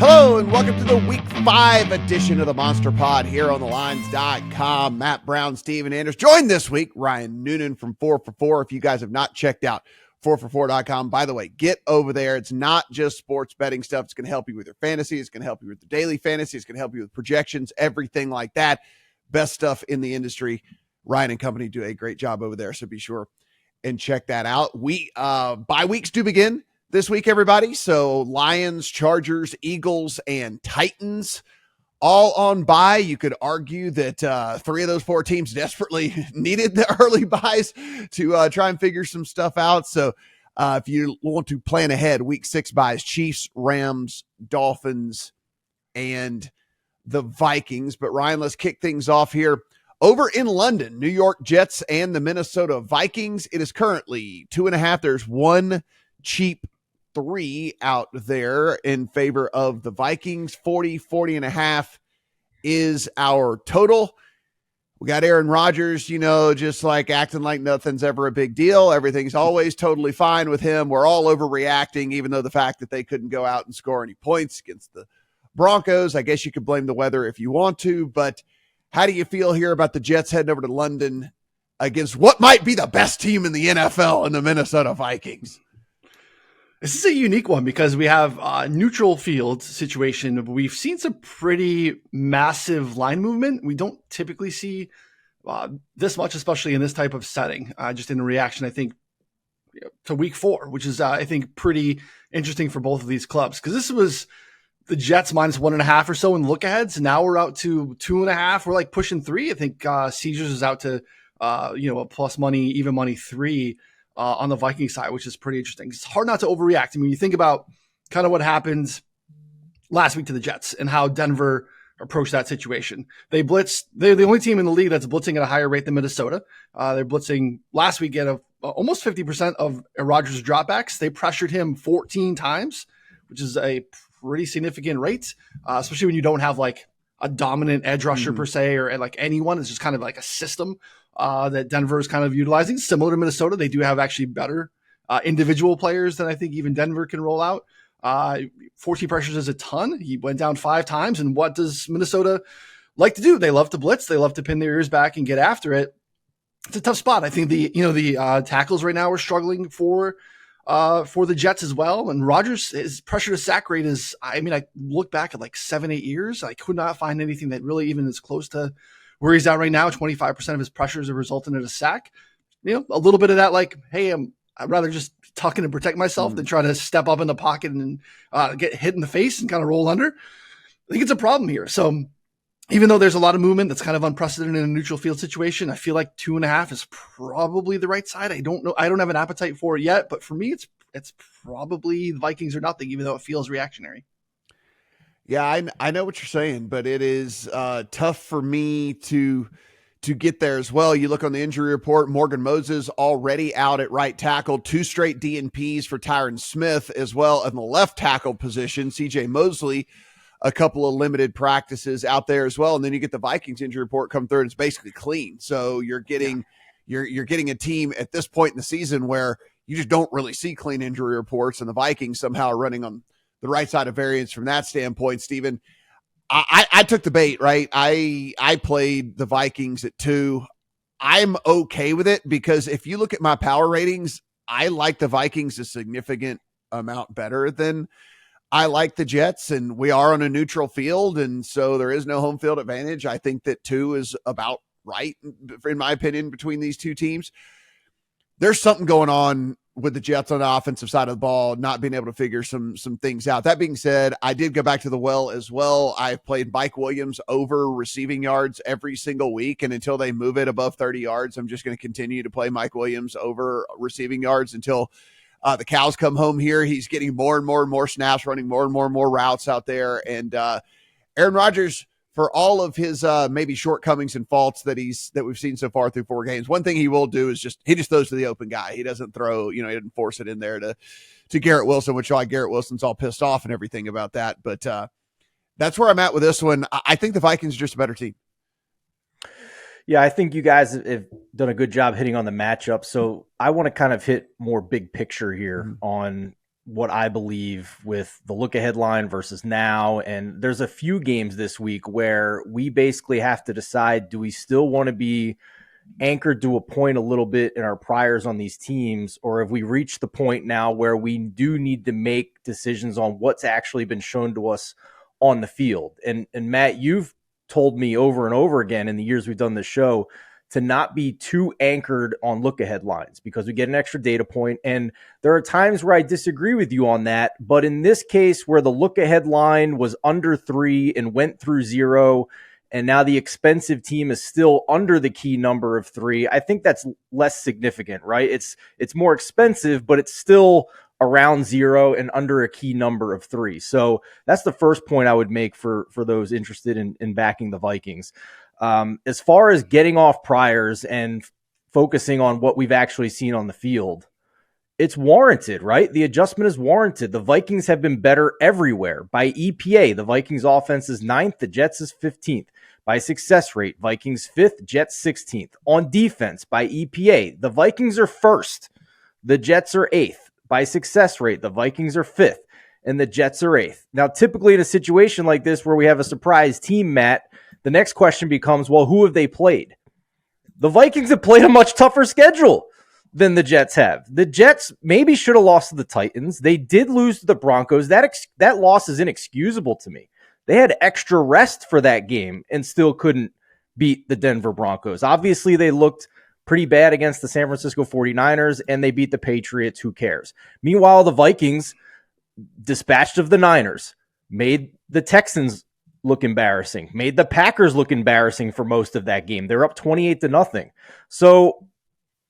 Hello and welcome to the Week 5 edition of the Monster Pod here on TheLines.com. Matt Brown, Steven Andress. Joined this week, Ryan Noonan from 4 for 4. If you guys have not checked out 4for4.com, by the way, get over there. It's not just sports betting stuff. It's going to help you with your fantasy. It's going to help you with the daily fantasy. It's going to help you with projections, everything like that. Best stuff in the industry. Ryan and company do a great job over there, so be sure and check that out. Bye weeks do begin this week, everybody. So Lions, Chargers, Eagles, and Titans all on bye. You could argue that 3 of those 4 teams desperately needed the early buys to try and figure some stuff out. So if you want to plan ahead, week 6 buys, Chiefs, Rams, Dolphins, and the Vikings. But Ryan, let's kick things off here. Over in London, New York Jets and the Minnesota Vikings. It is currently 2.5. There's one cheap 3 out there in favor of the Vikings. 40.5 is our total. We got Aaron Rodgers, just like acting like nothing's ever a big deal. Everything's always totally fine with him. We're all overreacting, even though the fact that they couldn't go out and score any points against the Broncos. I guess you could blame the weather if you want to, but how do you feel here about the Jets heading over to London against what might be the best team in the NFL in the Minnesota Vikings? This is a unique one because we have a neutral field situation. We've seen some pretty massive line movement. We don't typically see this much, especially in this type of setting, just in reaction, I think, to week 4, which is, I think, pretty interesting for both of these clubs. Because this was the Jets minus 1.5 or so in look aheads. Now we're out to 2.5. We're like pushing 3. I think Caesars is out to, a plus money, even money 3. On the Viking side, which is pretty interesting. It's hard not to overreact. I mean, you think about kind of what happened last week to the Jets and how Denver approached that situation. They blitzed. They're the only team in the league that's blitzing at a higher rate than Minnesota. They're blitzing last week at almost 50% of Rodgers' dropbacks. They pressured him 14 times, which is a pretty significant rate, especially when you don't have like a dominant edge rusher per se or like anyone. It's just kind of like a system that Denver is kind of utilizing. Similar to Minnesota, they do have actually better individual players than I think even Denver can roll out. 14 pressures is a ton. He went down 5 times. And what does Minnesota like to do? They love to blitz. They love to pin their ears back and get after it. It's a tough spot. I think the tackles right now are struggling for the Jets as well. And Rodgers, his pressure to sack rate is, I look back at like 7-8 years. I could not find anything that really even is close to where he's at right now. 25% of his pressures are resulting in a sack. A little bit of that, like, hey, I'd rather just tuck in and protect myself than try to step up in the pocket and get hit in the face and kind of roll under. I think it's a problem here. So even though there's a lot of movement that's kind of unprecedented in a neutral field situation, I feel like 2.5 is probably the right side. I don't know. I don't have an appetite for it yet, but for me, it's probably the Vikings or nothing, even though it feels reactionary. Yeah, I know what you're saying, but it is tough for me to get there as well. You look on the injury report, Morgan Moses already out at right tackle, 2 straight DNPs for Tyron Smith as well in the left tackle position. CJ Mosley, a couple of limited practices out there as well. And then you get the Vikings injury report come through and it's basically clean. So you're getting you're getting a team at this point in the season where you just don't really see clean injury reports, and the Vikings somehow are running on the right side of variance from that standpoint. Steven, I took the bait, right? I played the Vikings at 2. I'm okay with it because if you look at my power ratings, I like the Vikings a significant amount better than I like the Jets, and we are on a neutral field, and so there is no home field advantage. I think that 2 is about right, in my opinion, between these two teams. There's something going on with the Jets on the offensive side of the ball, not being able to figure some things out. That being said, I did go back to the well as well. I've played Mike Williams over receiving yards every single week, and until they move it above 30 yards, I'm just going to continue to play Mike Williams over receiving yards until the cows come home here. He's getting more and more snaps, running more and more routes out there. And Aaron Rodgers, for all of his maybe shortcomings and faults that we've seen so far through 4 games, one thing he will do is he just throws to the open guy. He doesn't throw, he doesn't force it in there to Garrett Wilson, which Garrett Wilson's all pissed off and everything about that. But that's where I'm at with this one. I think the Vikings are just a better team. Yeah, I think you guys have done a good job hitting on the matchup. So I want to kind of hit more big picture here on what I believe with the look ahead line versus now. And there's a few games this week where we basically have to decide, do we still want to be anchored to a point a little bit in our priors on these teams, or have we reached the point now where we do need to make decisions on what's actually been shown to us on the field? And Matt, you've told me over and over again in the years we've done this show to not be too anchored on look ahead lines because we get an extra data point. And there are times where I disagree with you on that. But in this case, where the look ahead line was under 3 and went through 0, and now the expensive team is still under the key number of 3, I think that's less significant, right? It's more expensive, but it's still around 0 and under a key number of 3. So that's the first point I would make for those interested in backing the Vikings. As far as getting off priors and focusing on what we've actually seen on the field, it's warranted, right? The adjustment is warranted. The Vikings have been better everywhere. By EPA, the Vikings offense is 9th, the Jets is 15th. By success rate, Vikings 5th, Jets 16th. On defense, by EPA, the Vikings are 1st, the Jets are 8th. By success rate, the Vikings are 5th, and the Jets are 8th. Now, typically in a situation like this where we have a surprise team, Matt, the next question becomes, well, who have they played? The Vikings have played a much tougher schedule than the Jets have. The Jets maybe should have lost to the Titans. They did lose to the Broncos. That loss is inexcusable to me. They had extra rest for that game and still couldn't beat the Denver Broncos. Obviously, they looked pretty bad against the San Francisco 49ers, and they beat the Patriots. Who cares? Meanwhile, the Vikings, dispatched of the Niners, made the Texans look embarrassing, made the Packers look embarrassing for most of that game. They're up 28-0. So,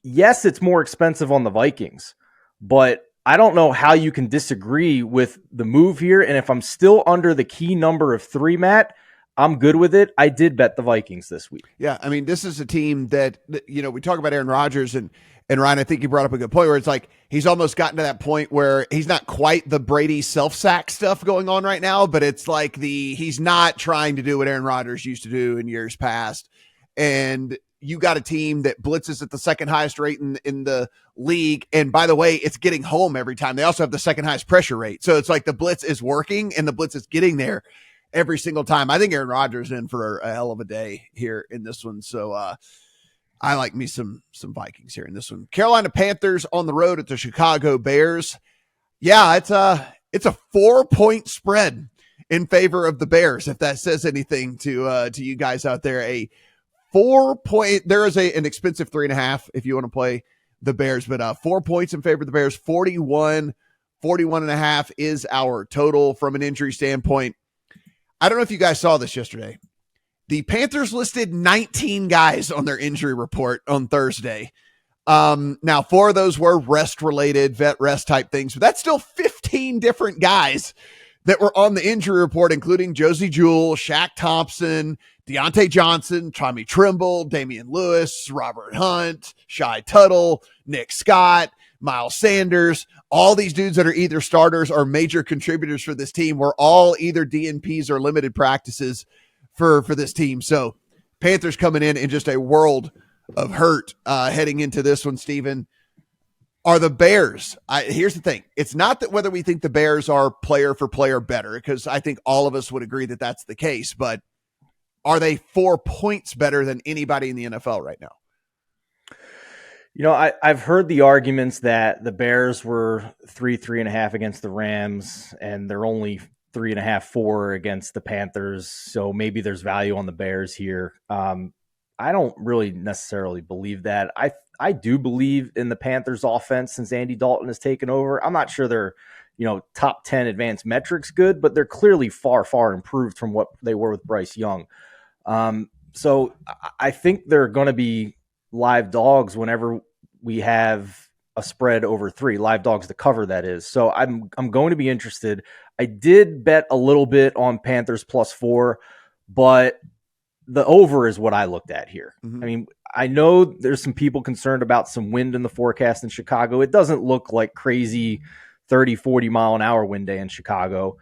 yes, it's more expensive on the Vikings, but I don't know how you can disagree with the move here. And if I'm still under the key number of 3, Matt, I'm good with it. I did bet the Vikings this week. Yeah, I mean, this is a team that, we talk about Aaron Rodgers, and Ryan, I think you brought up a good point where it's like he's almost gotten to that point where he's not quite the Brady self-sack stuff going on right now, but it's like he's not trying to do what Aaron Rodgers used to do in years past. And you got a team that blitzes at the second highest rate in the league. And by the way, it's getting home every time. They also have the second highest pressure rate. So it's like the blitz is working and the blitz is getting there every single time. I think Aaron Rodgers in for a hell of a day here in this one. So I like me some Vikings here in this one. Carolina Panthers on the road at the Chicago Bears. Yeah, it's a 4-point spread in favor of the Bears. If that says anything to you guys out there, a 4-point, there is an expensive 3.5 if you want to play the Bears, but 4 points in favor of the Bears. 41.5 is our total from an injury standpoint. I don't know if you guys saw this yesterday. The Panthers listed 19 guys on their injury report on Thursday. Now, 4 of those were rest-related, vet rest type things, but that's still 15 different guys that were on the injury report, including Josie Jewell, Shaq Thompson, Deontay Johnson, Tommy Trimble, Damian Lewis, Robert Hunt, Shai Tuttle, Nick Scott, Miles Sanders. All these dudes that are either starters or major contributors for this team were all either DNPs or limited practices for this team. So Panthers coming in just a world of hurt heading into this one, Steven. Are the Bears, here's the thing. It's not that whether we think the Bears are player for player better, because I think all of us would agree that that's the case, but are they 4 points better than anybody in the NFL right now? I've heard the arguments that the Bears were 3.5 against the Rams, and they're only 3.5, 4 against the Panthers. So maybe there's value on the Bears here. I don't really necessarily believe that. I do believe in the Panthers offense since Andy Dalton has taken over. I'm not sure they're, top 10 advanced metrics good, but they're clearly far, far improved from what they were with Bryce Young. So I think they're going to be live dogs whenever we have a spread over 3, live dogs to cover, that is. So I'm going to be interested. I did bet a little bit on Panthers +4, but the over is what I looked at here. Mm-hmm. I mean, I know there's some people concerned about some wind in the forecast in Chicago. It doesn't look like crazy 30, 40 mile an hour wind day in Chicago.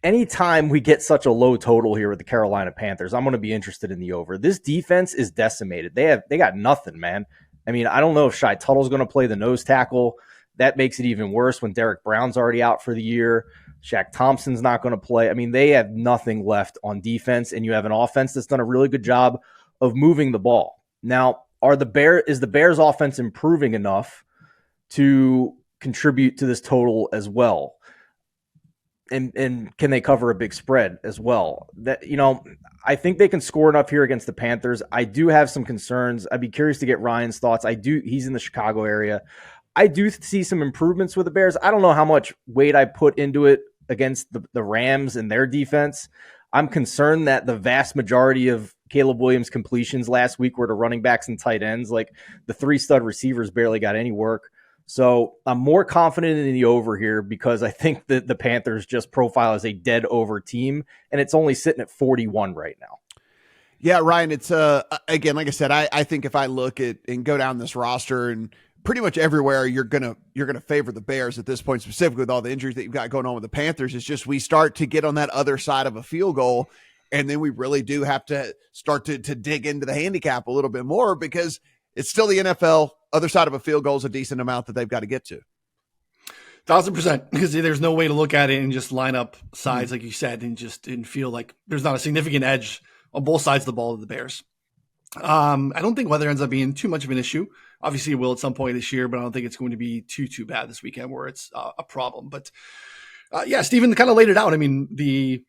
Anytime we get such a low total here with the Carolina Panthers, I'm going to be interested in the over. This defense is decimated. They got nothing, man. I mean, I don't know if Shai Tuttle's going to play the nose tackle. That makes it even worse when Derek Brown's already out for the year. Shaq Thompson's not going to play. I mean, they have nothing left on defense, and you have an offense that's done a really good job of moving the ball. Now, is the Bears offense improving enough to contribute to this total as well? And can they cover a big spread as well? That, I think they can score enough here against the Panthers. I do have some concerns. I'd be curious to get Ryan's thoughts. He's in the Chicago area. I do see some improvements with the Bears. I don't know how much weight I put into it against the Rams and their defense. I'm concerned that the vast majority of Caleb Williams' completions last week were to running backs and tight ends. Like, the 3 stud receivers barely got any work. So I'm more confident in the over here because I think that the Panthers just profile as a dead over team, and it's only sitting at 41 right now. Yeah, Ryan, it's again, like I said, I think if I look at and go down this roster and pretty much everywhere, you're gonna favor the Bears at this point, specifically with all the injuries that you've got going on with the Panthers. It's just we start to get on that other side of a field goal, and then we really do have to start to dig into the handicap a little bit more because it's still the NFL. Other side of a field goal is a decent amount that they've got to get to. 1,000%, because there's no way to look at it and just line up sides, like you said, and feel like there's not a significant edge on both sides of the ball of the Bears. I don't think weather ends up being too much of an issue. Obviously, it will at some point this year, but I don't think it's going to be too bad this weekend where it's a problem. But Steven kind of laid it out. I mean, the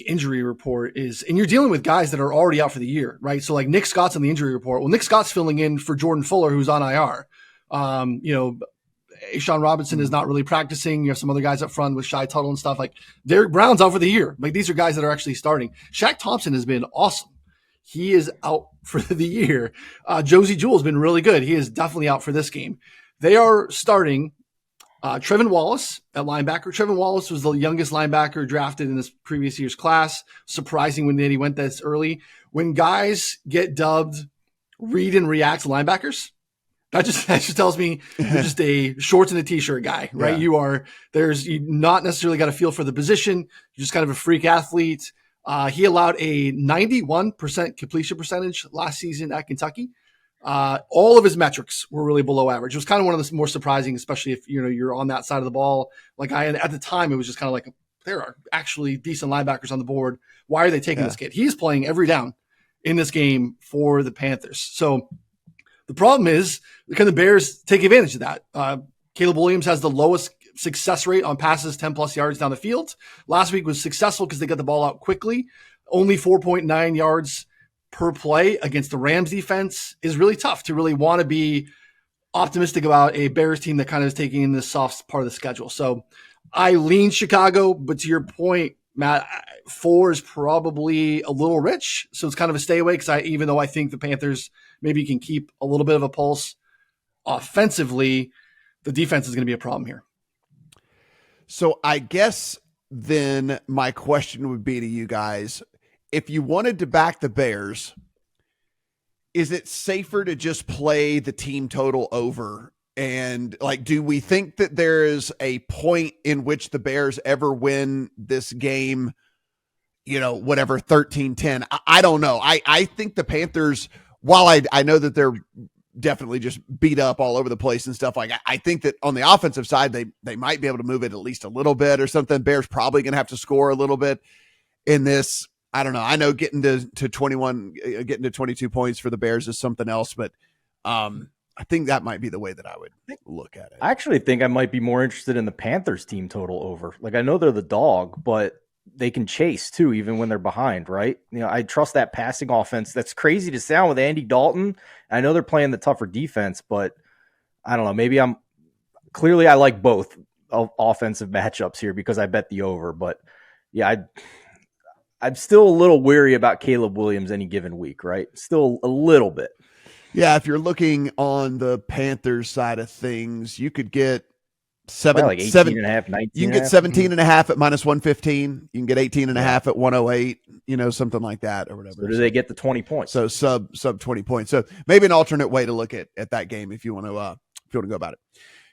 injury report is, and you're dealing with guys that are already out for the year, right? So like Nick Scott's on the injury report. Well, Nick Scott's filling in for Jordan Fuller, who's on IR. Ashawn Robinson is not really practicing. You have some other guys up front with Shai Tuttle and stuff. Like, Derek Brown's out for the year. Like, these are guys that are actually starting. Shaq Thompson has been awesome. He is out for the year. Josie Jewell has been really good. He is definitely out for this game. They are starting Trevin Wallace at linebacker. Trevin Wallace was the youngest linebacker drafted in this previous year's class. Surprising when he went this early. When guys get dubbed read and react linebackers, that just tells me you're just a shorts and a t-shirt guy, right? Yeah. You not necessarily got a feel for the position. You're just kind of a freak athlete. He allowed a 91% completion percentage last season at Kentucky. All of his metrics were really below average. It was kind of one of the more surprising, especially if you're on that side of the ball. Like at the time, it was just kind of like, there are actually decent linebackers on the board. Why are they taking this kid? He's playing every down in this game for the Panthers. So the problem is, can the Bears take advantage of that? Caleb Williams has the lowest success rate on passes 10 plus yards down the field. Last week was successful because they got the ball out quickly. Only 4.9 yards per play against the Rams defense is really tough to really want to be optimistic about a Bears team that kind of is taking in this soft part of the schedule. So I lean Chicago, but to your point, Matt, 4 is probably a little rich. So it's kind of a stay away because even though I think the Panthers maybe can keep a little bit of a pulse offensively, the defense is going to be a problem here. So I guess then my question would be to you guys, if you wanted to back the Bears, is it safer to just play the team total over? And do we think that there is a point in which the Bears ever win this game, 13-10? I don't know. I think the Panthers, while I know that they're definitely just beat up all over the place and stuff, I think that on the offensive side, they might be able to move it at least a little bit or something. Bears probably going to have to score a little bit in this. I don't know. I know getting to 21, getting to 22 points for the Bears is something else, but I think that might be the way that I would look at it. I actually think I might be more interested in the Panthers team total over. I know they're the dog, but they can chase too, even when they're behind, right? I trust that passing offense. That's crazy to sound with Andy Dalton. I know they're playing the tougher defense, but I don't know. Maybe I like both offensive matchups here because I bet the over, but yeah, I'm still a little weary about Caleb Williams any given week, right? Still a little bit. Yeah, if you're looking on the Panthers side of things, you could get 18 and a half, 19. You can get 17 and a half at minus 115. You can get 18 and a half at 108, something like that or whatever. So do they get the 20 points? So sub 20 points. So maybe an alternate way to look at that game if you want to go about it.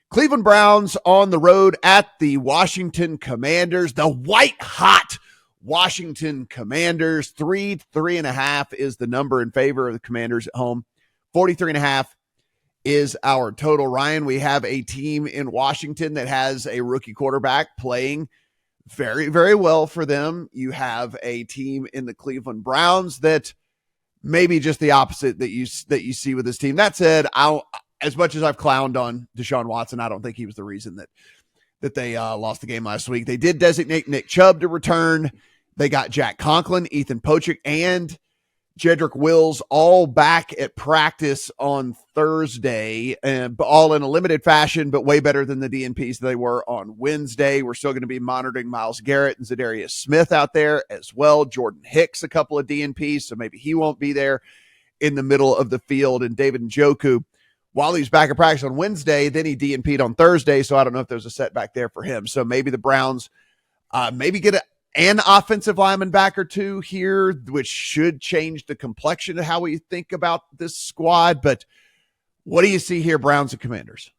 Cleveland Browns on the road at the Washington Commanders, the white hot Washington Commanders. 3.5 is the number in favor of the Commanders at home. 43.5 is our total. Ryan, we have a team in Washington that has a rookie quarterback playing very, very well for them. You have a team in the Cleveland Browns that maybe just the opposite that you see with this team. That said, as much as I've clowned on Deshaun Watson, I don't think he was the reason that they lost the game last week. They did designate Nick Chubb to return. They got Jack Conklin, Ethan Pochik, and Jedrick Wills all back at practice on Thursday, and all in a limited fashion, but way better than the DNPs they were on Wednesday. We're still going to be monitoring Myles Garrett and Zadarius Smith out there as well. Jordan Hicks, a couple of DNPs, so maybe he won't be there in the middle of the field. And David Njoku, while he's back at practice on Wednesday, then he DNP'd on Thursday, so I don't know if there's a setback there for him. So maybe the Browns maybe get an offensive lineman back or two here, which should change the complexion of how we think about this squad. But what do you see here, Browns and Commanders?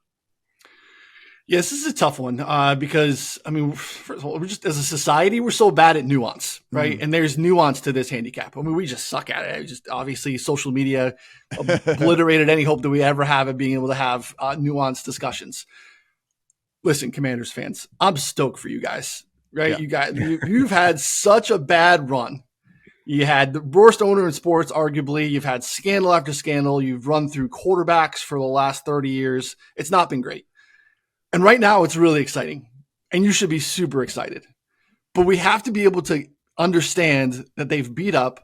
Yes, this is a tough one because, I mean, first of all, we're just, as a society, we're so bad at nuance, right? And there's nuance to this handicap. I mean, we just suck at it. Just obviously social media obliterated any hope that we ever have of being able to have nuanced discussions. Listen, Commanders fans, I'm stoked for you guys. Right, yeah. You've had such a bad run. You had the worst owner in sports, arguably. You've had scandal after scandal. You've run through quarterbacks for the last 30 years. It's not been great. And right now, it's really exciting. And you should be super excited. But we have to be able to understand that they've beat up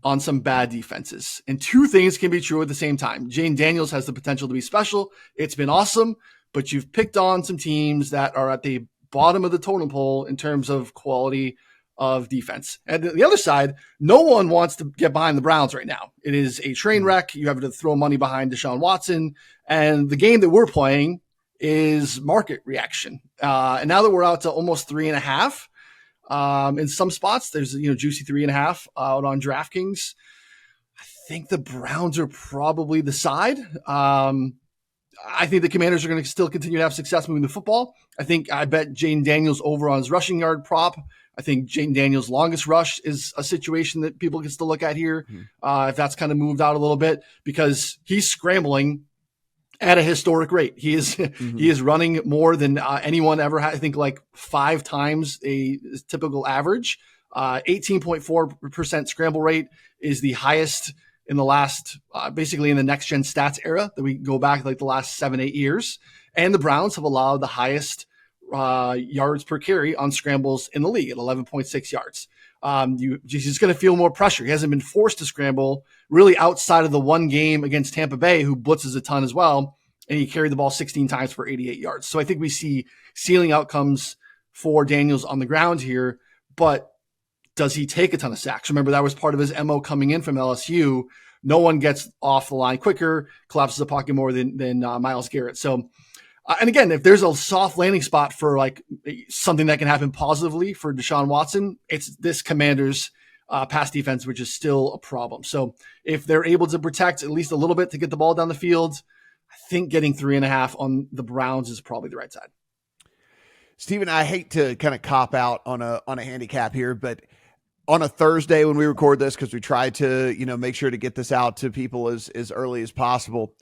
on some bad defenses. And two things can be true at the same time. Jane Daniels has the potential to be special. It's been awesome. But you've picked on some teams that are at the bottom of the totem pole in terms of quality of defense. And the other side, no one wants to get behind the Browns right now. It is a train wreck. You have to throw money behind Deshaun Watson. And the game that we're playing is market reaction. And now that we're out to almost 3.5, in some spots, there's, juicy 3.5 out on DraftKings. I think the Browns are probably the side. I think the Commanders are going to still continue to have success moving the football. I bet Jane Daniels over on his rushing yard prop. I think Jane Daniels' longest rush is a situation that people can still look at here. If that's kind of moved out a little bit, because he's scrambling at a historic rate. He is running more than anyone ever had. I think like 5 times a typical average. 18.4% scramble rate is the highest in the last, basically in the next gen stats era that we go back like the last 7-8 years. And the Browns have allowed the highest yards per carry on scrambles in the league at 11.6 yards. He's just going to feel more pressure. He hasn't been forced to scramble really outside of the one game against Tampa Bay, who blitzes a ton as well. And he carried the ball 16 times for 88 yards. So I think we see ceiling outcomes for Daniels on the ground here, but does he take a ton of sacks? Remember, that was part of his MO coming in from LSU. No one gets off the line quicker, collapses the pocket more than Myles Garrett. So, and again, if there's a soft landing spot for like something that can happen positively for Deshaun Watson, it's this Commanders pass defense, which is still a problem. So if they're able to protect at least a little bit to get the ball down the field, I think getting 3.5 on the Browns is probably the right side. Steven, I hate to kind of cop out on a handicap here, but on a Thursday when we record this, because we try to, make sure to get this out to people as early as possible,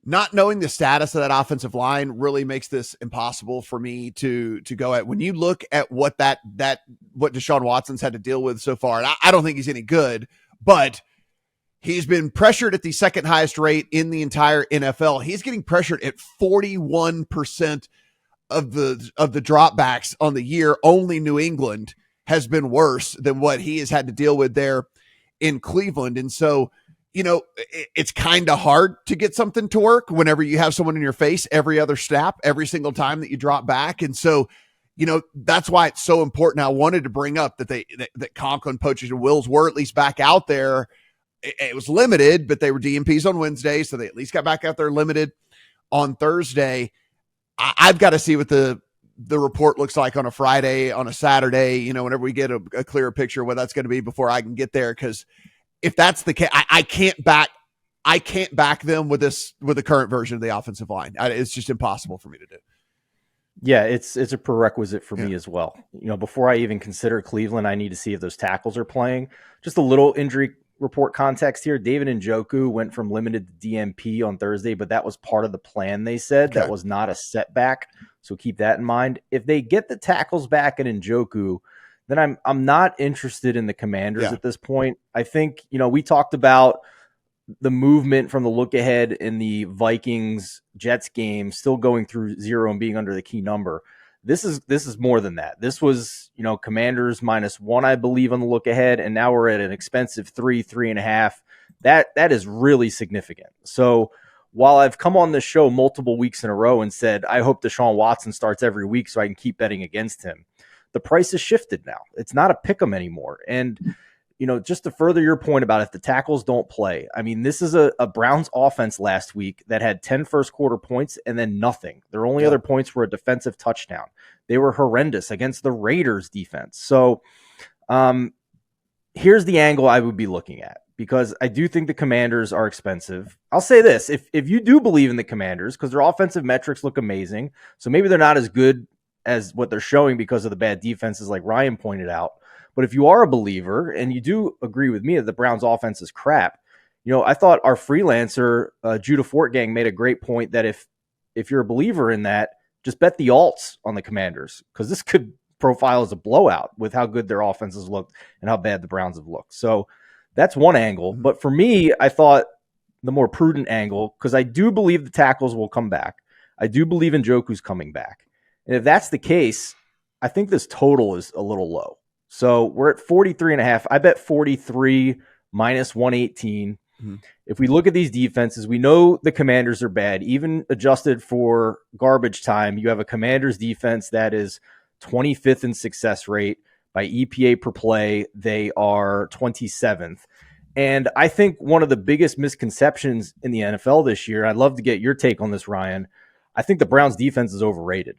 not knowing the status of that offensive line really makes this impossible for me to go at. When you look at what what Deshaun Watson's had to deal with so far, and I don't think he's any good, but he's been pressured at the second highest rate in the entire NFL. He's getting pressured at 41% of the dropbacks on the year. Only New England has been worse than what he has had to deal with there in Cleveland. And so, it's kind of hard to get something to work whenever you have someone in your face every other snap, every single time that you drop back. And so, that's why it's so important. I wanted to bring up that Conklin, Pochik, and Wills were at least back out there. It was limited, but they were DMPs on Wednesday, so they at least got back out there limited on Thursday. I've got to see what the report looks like on a Friday, on a Saturday, whenever we get a clearer picture of what that's going to be before I can get there. Because if that's the case, I can't back them with the current version of the offensive line. It's just impossible for me to do. Yeah, it's a prerequisite for me as well. Before I even consider Cleveland, I need to see if those tackles are playing. Just a little injury report context here. David Njoku went from limited to DMP on Thursday, but that was part of the plan, they said. Okay. That was not a setback, so keep that in mind. If they get the tackles back in Njoku, then I'm not interested in the Commanders at this point. I think, we talked about the movement from the look ahead in the Vikings Jets game still going through 0 and being under the key number. This is more than that. This was, Commanders -1, I believe, on the look ahead, and now we're at an expensive 3.5. That is really significant. So while I've come on this show multiple weeks in a row and said I hope Deshaun Watson starts every week so I can keep betting against him, the price has shifted now. It's not a pick 'em anymore. And just to further your point about if the tackles don't play, I mean, this is a Browns offense last week that had 10 first quarter points and then nothing. Their only other points were a defensive touchdown. They were horrendous against the Raiders defense. So here's the angle I would be looking at, because I do think the Commanders are expensive. I'll say this, if you do believe in the Commanders, because their offensive metrics look amazing, so maybe they're not as good as what they're showing because of the bad defenses like Ryan pointed out. But if you are a believer and you do agree with me that the Browns offense is crap, I thought our freelancer, Judah Fortgang, made a great point that if you're a believer in that, just bet the alts on the Commanders, because this could profile as a blowout with how good their offenses looked and how bad the Browns have looked. So that's one angle. But for me, I thought the more prudent angle, because I do believe the tackles will come back. I do believe Njoku's coming back. And if that's the case, I think this total is a little low. So we're at 43.5. I bet 43 -118. Mm-hmm. If we look at these defenses, we know the Commanders are bad. Even adjusted for garbage time, you have a Commanders defense that is 25th in success rate. By EPA per play, they are 27th. And I think one of the biggest misconceptions in the NFL this year, I'd love to get your take on this, Ryan. I think the Browns defense is overrated.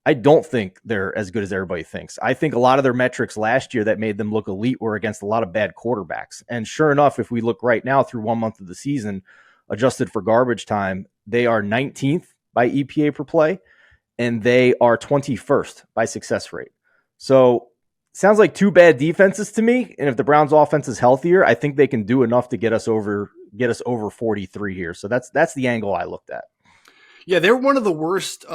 I don't think they're as good as everybody thinks. I think a lot of their metrics last year that made them look elite were against a lot of bad quarterbacks. And sure enough, if we look right now through 1 month of the season, adjusted for garbage time, they are 19th by EPA per play, and they are 21st by success rate. So sounds like two bad defenses to me. And if the Browns offense is healthier, I think they can do enough to get us over 43 here. So that's the angle I looked at. Yeah, they're one of the worst,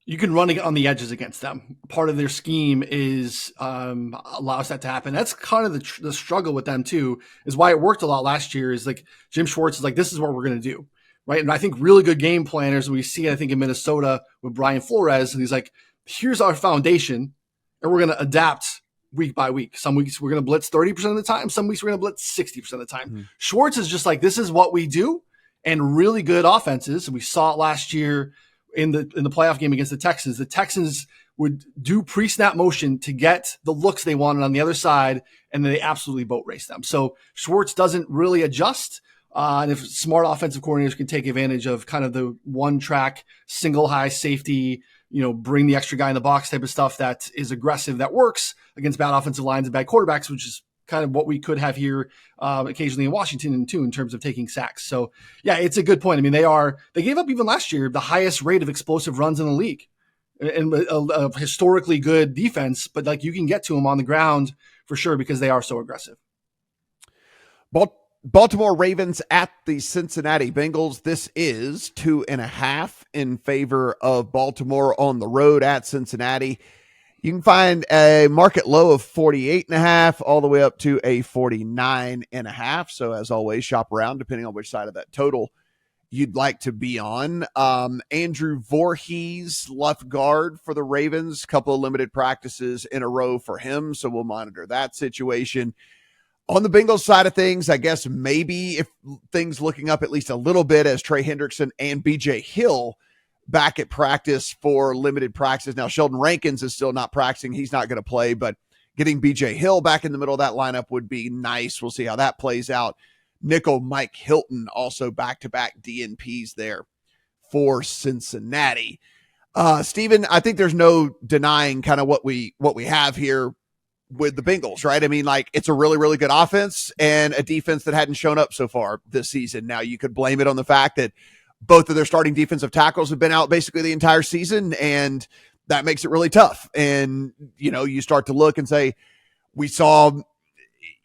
you can run on the edges against them. Part of their scheme is allows that to happen. That's kind of the struggle with them too, is why it worked a lot last year, is like Jim Schwartz is like, this is what we're going to do. Right. And I think really good game planners, we see, I think in Minnesota with Brian Flores, and he's like, here's our foundation and we're going to adapt week by week. Some weeks we're going to blitz 30% of the time. Some weeks we're going to blitz 60% of the time. Mm-hmm. Schwartz is just like, this is what we do. And really good offenses. We saw it last year in the playoff game against the Texans. The Texans would do pre-snap motion to get the looks they wanted on the other side, and then they absolutely boat race them. So Schwartz doesn't really adjust. And if smart offensive coordinators can take advantage of kind of the one track, single high safety, bring the extra guy in the box type of stuff that is aggressive, that works against bad offensive lines and bad quarterbacks, which is kind of what we could have here occasionally in Washington too, in terms of taking sacks. So yeah, it's a good point. I mean, they gave up even last year the highest rate of explosive runs in the league, and a historically good defense, but like you can get to them on the ground for sure because they are so aggressive. Baltimore Ravens at the Cincinnati Bengals. This is 2.5 in favor of Baltimore on the road at Cincinnati. You can find a market low of 48.5 all the way up to a 49.5. So as always, shop around depending on which side of that total you'd like to be on. Andrew Voorhees, left guard for the Ravens, couple of limited practices in a row for him. So we'll monitor that situation. On the Bengals side of things, I guess maybe if things looking up at least a little bit as Trey Hendrickson and BJ Hill back at practice for limited practice. Now, Sheldon Rankins is still not practicing. He's not going to play, but getting BJ Hill back in the middle of that lineup would be nice. We'll see how that plays out. Nickel Mike Hilton, also back-to-back DNPs there for Cincinnati. Steven, I think there's no denying kind of what we have here with the Bengals, right? I mean, like, it's a really, really good offense and a defense that hadn't shown up so far this season. Now, you could blame it on the fact that both of their starting defensive tackles have been out basically the entire season, and that makes it really tough. And, you start to look and say, we saw,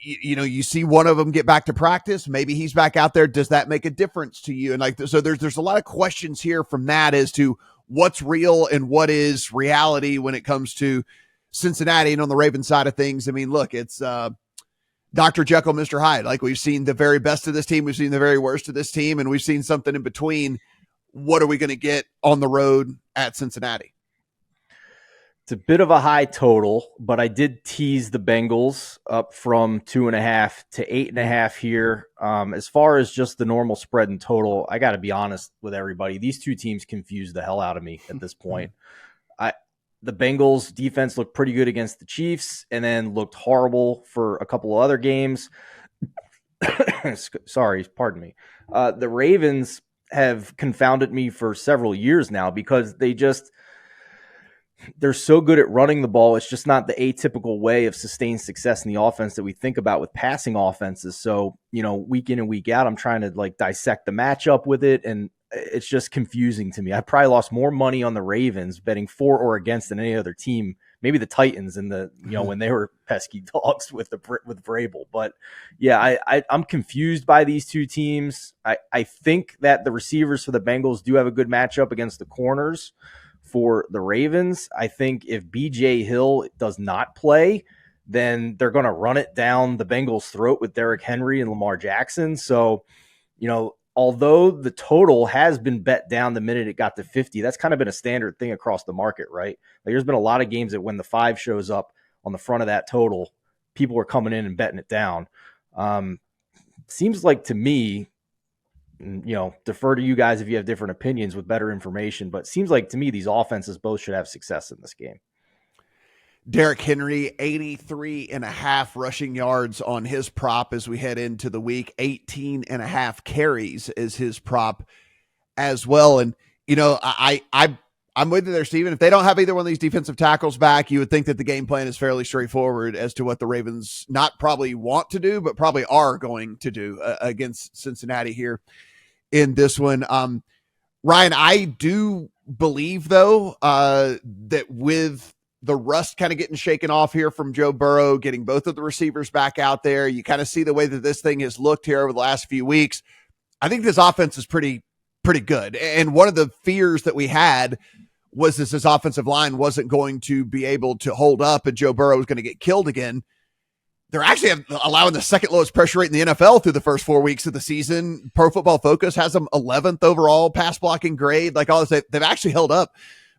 you see one of them get back to practice. Maybe he's back out there. Does that make a difference to you? And like, so there's a lot of questions here from that as to what's real and what is reality when it comes to Cincinnati. And on the Ravens side of things, I mean, look, it's Dr. Jekyll, Mr. Hyde. Like, we've seen the very best of this team. We've seen the very worst of this team, and we've seen something in between. What are we going to get on the road at Cincinnati? It's a bit of a high total, but I did tease the Bengals up from 2.5 to 8.5 here. As far as just the normal spread and total, I got to be honest with everybody. These two teams confuse the hell out of me at this point. The Bengals defense looked pretty good against the Chiefs and then looked horrible for a couple of other games. Sorry, pardon me. The Ravens have confounded me for several years now because they're so good at running the ball. It's just not the atypical way of sustained success in the offense that we think about with passing offenses. So, week in and week out, I'm trying to dissect the matchup with it. And it's just confusing to me. I probably lost more money on the Ravens betting for or against than any other team. Maybe the Titans in the, when they were pesky dogs with Vrabel. But yeah, I'm confused by these two teams. I think that the receivers for the Bengals do have a good matchup against the corners for the Ravens. I think if BJ Hill does not play, then they're going to run it down the Bengals' throat with Derrick Henry and Lamar Jackson. So, although the total has been bet down the minute it got to 50, that's kind of been a standard thing across the market, right? There's been a lot of games that when the 5 shows up on the front of that total, people are coming in and betting it down. Seems like to me, defer to you guys if you have different opinions with better information, but it seems like to me these offenses both should have success in this game. Derrick Henry, 83.5 rushing yards on his prop as we head into the week, 18.5 carries is his prop as well. And, I'm with you there, Steven. If they don't have either one of these defensive tackles back, you would think that the game plan is fairly straightforward as to what the Ravens not probably want to do, but probably are going to do against Cincinnati here in this one. Ryan, I do believe, though, that with the rust kind of getting shaken off here from Joe Burrow, getting both of the receivers back out there, you kind of see the way that this thing has looked here over the last few weeks. I think this offense is pretty good. And one of the fears that we had was this offensive line wasn't going to be able to hold up and Joe Burrow was going to get killed again. They're actually allowing the second lowest pressure rate in the NFL through the first 4 weeks of the season. Pro Football Focus has them 11th overall pass blocking grade. Like all this, they've actually held up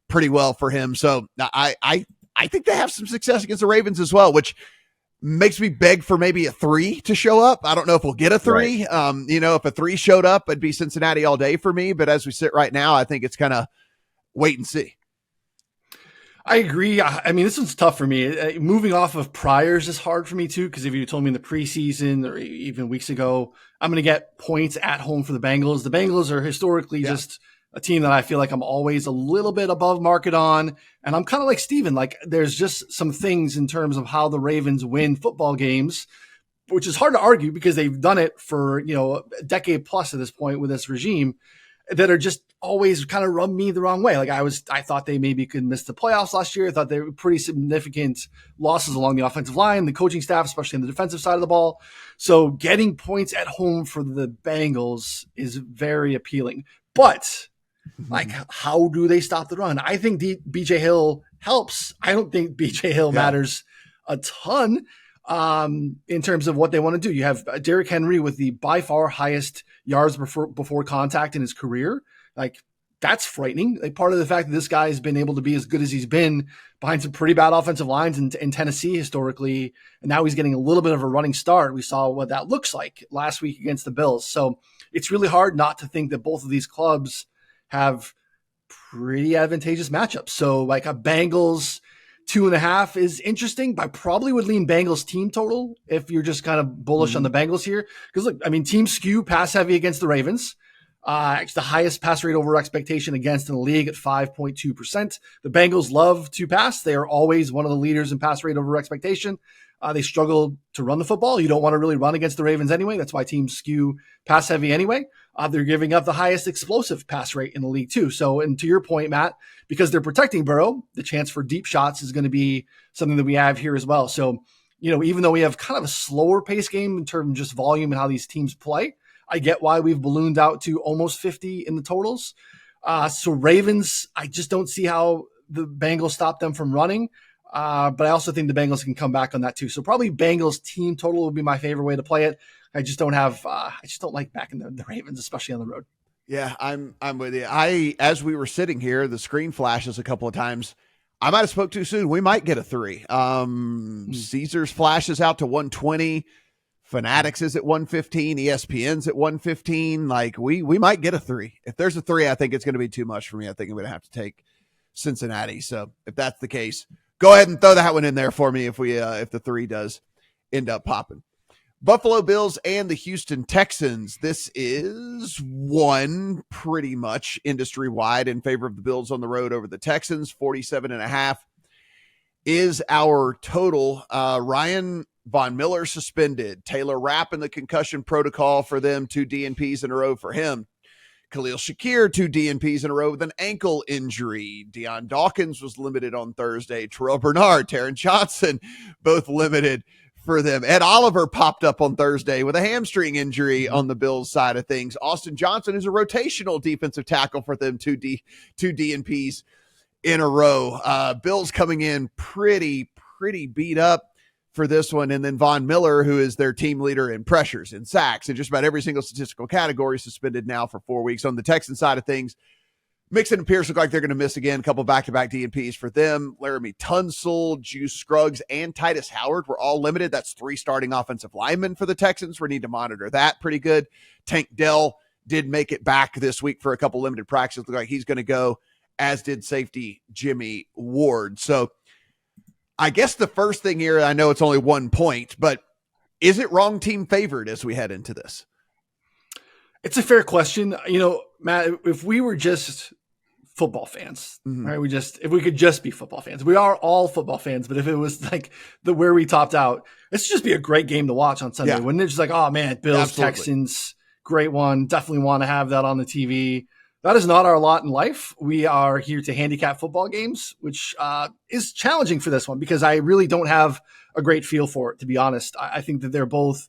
pretty well for him. So I think they have some success against the Ravens as well, which makes me beg for maybe a 3 to show up. I don't know if we'll get a 3. Right. If a 3 showed up, it'd be Cincinnati all day for me. But as we sit right now, I think it's kind of wait and see. I agree. I mean, this one's tough for me. Moving off of priors is hard for me too, because if you told me in the preseason or even weeks ago, I'm going to get points at home for the Bengals. The Bengals are historically just a team that I feel like I'm always a little bit above market on. And I'm kind of like Steven, like there's just some things in terms of how the Ravens win football games, which is hard to argue because they've done it for, a decade plus at this point with this regime, that are just always kind of rub me the wrong way. Like I thought they maybe could miss the playoffs last year. I thought they were pretty significant losses along the offensive line, the coaching staff, especially on the defensive side of the ball. So getting points at home for the Bengals is very appealing. But how do they stop the run? I think BJ Hill helps. I don't think BJ Hill matters a ton in terms of what they want to do. You have Derrick Henry with the by far highest yards before contact in his career. Like, that's frightening. Like, part of the fact that this guy has been able to be as good as he's been behind some pretty bad offensive lines in Tennessee historically, and now he's getting a little bit of a running start. We saw what that looks like last week against the Bills. So it's really hard not to think that both of these clubs have pretty advantageous matchups. So like a Bengals 2.5 is interesting, but I probably would lean Bengals team total if you're just kind of bullish on the Bengals here. Because look, I mean, team skew pass heavy against the Ravens. It's the highest pass rate over expectation against in the league at 5.2%. The Bengals love to pass. They are always one of the leaders in pass rate over expectation. They struggle to run the football. You don't want to really run against the Ravens anyway. That's why teams skew pass heavy anyway. They're giving up the highest explosive pass rate in the league too. So, and to your point, Matt, because they're protecting Burrow, the chance for deep shots is going to be something that we have here as well. So even though we have kind of a slower pace game in terms of just volume and how these teams play, I get why we've ballooned out to almost 50 in the totals. So Ravens, I just don't see how the Bengals stop them from running. But I also think the Bengals can come back on that too. So probably Bengals team total would be my favorite way to play it. I just don't like backing the Ravens, especially on the road. Yeah, I'm with you. As we were sitting here, the screen flashes a couple of times. I might have spoke too soon. We might get a 3. Caesars flashes out to 120. Fanatics is at 115. ESPN's at 115. Like we might get a 3. If there's a 3, I think it's going to be too much for me. I think I'm going to have to take Cincinnati. So if that's the case, go ahead and throw that one in there for me if the 3 does end up popping. Buffalo Bills and the Houston Texans. This is one pretty much industry-wide in favor of the Bills on the road over the Texans. 47.5 is our total. Ryan Von Miller suspended. Taylor Rapp in the concussion protocol for them. 2 DNPs in a row for him. Khalil Shakir, 2 DNPs in a row with an ankle injury. Deion Dawkins was limited on Thursday. Terrell Bernard, Taron Johnson, both limited for them. Ed Oliver popped up on Thursday with a hamstring injury on the Bills side of things. Austin Johnson is a rotational defensive tackle for them, 2 DNPs in a row. Bills coming in pretty beat up for this one. And then Von Miller, who is their team leader in pressures and sacks in just about every single statistical category, suspended now for 4 weeks. On the Texan side of things, Mixon and Pierce look like they're going to miss again. A couple back-to-back DNPs for them. Laramie Tunsil, Juice Scruggs, and Titus Howard were all limited. That's 3 starting offensive linemen for the Texans. We need to monitor that pretty good. Tank Dell did make it back this week for a couple limited practices. Look like he's going to go, as did safety Jimmy Ward. So I guess the first thing here, I know it's only 1 point, but is it wrong team favored as we head into this? It's a fair question. Matt, if we were just football fans, right? If we could just be football fans, we are all football fans, but if it was like where we topped out, it's just be a great game to watch on Sunday. Wouldn't it? Just like, oh man, Bills, absolutely. Texans, great one. Definitely want to have that on the TV. That is not our lot in life. We are here to handicap football games, which is challenging for this one because I really don't have a great feel for it, to be honest. I think that they're both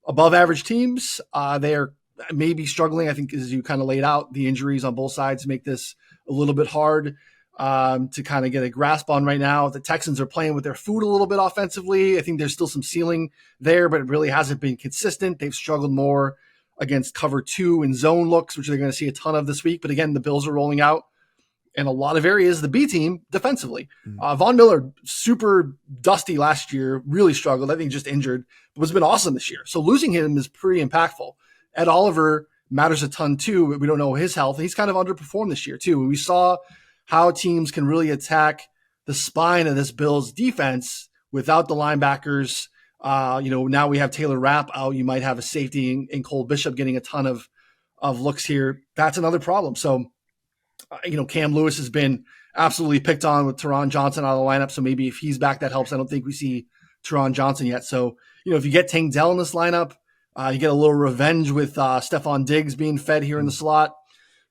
above average teams. They are maybe struggling. I think as you kind of laid out, the injuries on both sides make this a little bit hard to kind of get a grasp on right now. The Texans are playing with their food a little bit offensively. I think there's still some ceiling there, but it really hasn't been consistent. They've struggled more against cover 2 and zone looks, which they're going to see a ton of this week. But again, the Bills are rolling out in a lot of areas, the B team defensively. Von Miller, super dusty last year, really struggled. I think just injured, but has been awesome this year. So losing him is pretty impactful. Ed Oliver matters a ton too, but we don't know his health. He's kind of underperformed this year too. We saw how teams can really attack the spine of this Bills defense without the linebackers. Now we have Taylor Rapp out. You might have a safety in Cole Bishop getting a ton of looks here. That's another problem. So, Cam Lewis has been absolutely picked on with Taron Johnson out of the lineup. So maybe if he's back, that helps. I don't think we see Taron Johnson yet. So, if you get Tank Dell in this lineup, you get a little revenge with Stephon Diggs being fed here in the slot.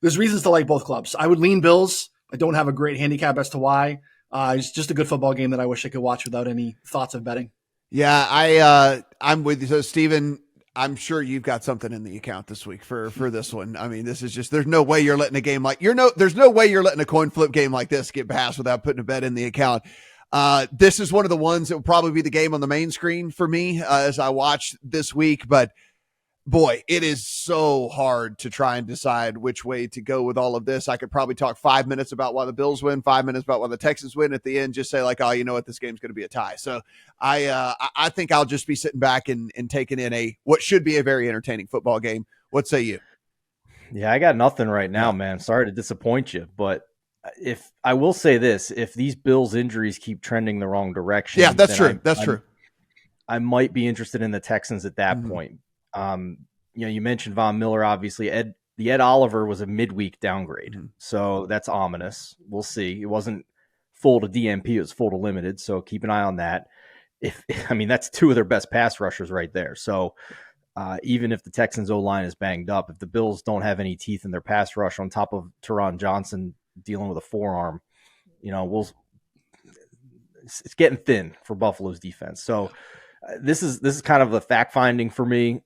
There's reasons to like both clubs. I would lean Bills. I don't have a great handicap as to why. It's just a good football game that I wish I could watch without any thoughts of betting. Yeah, I'm with you. So, Steven, I'm sure you've got something in the account this week for this one. I mean, this is just, there's no way you're letting a game like, there's no way you're letting a coin flip game like this get passed without putting a bet in the account. This is one of the ones that will probably be the game on the main screen for me as I watch this week. But boy, it is so hard to try and decide which way to go with all of this. I could probably talk 5 minutes about why the Bills win, 5 minutes about why the Texans win. At the end, just say like, oh, you know what, this game's going to be a tie. So I think I'll just be sitting back and taking in what should be a very entertaining football game. What say you? Yeah, I got nothing right now, man. Sorry to disappoint you, but if I will say this, if these Bills injuries keep trending the wrong direction, yeah, that's true. That's true. I might be interested in the Texans at that point. You mentioned Von Miller, obviously. The Ed Oliver was a midweek downgrade, so that's ominous. We'll see. It wasn't full to DNP; it was full to limited. So keep an eye on that. That's 2 of their best pass rushers right there. So even if the Texans O-line is banged up, if the Bills don't have any teeth in their pass rush on top of Taron Johnson dealing with a forearm, it's getting thin for Buffalo's defense. So this is kind of a fact finding for me.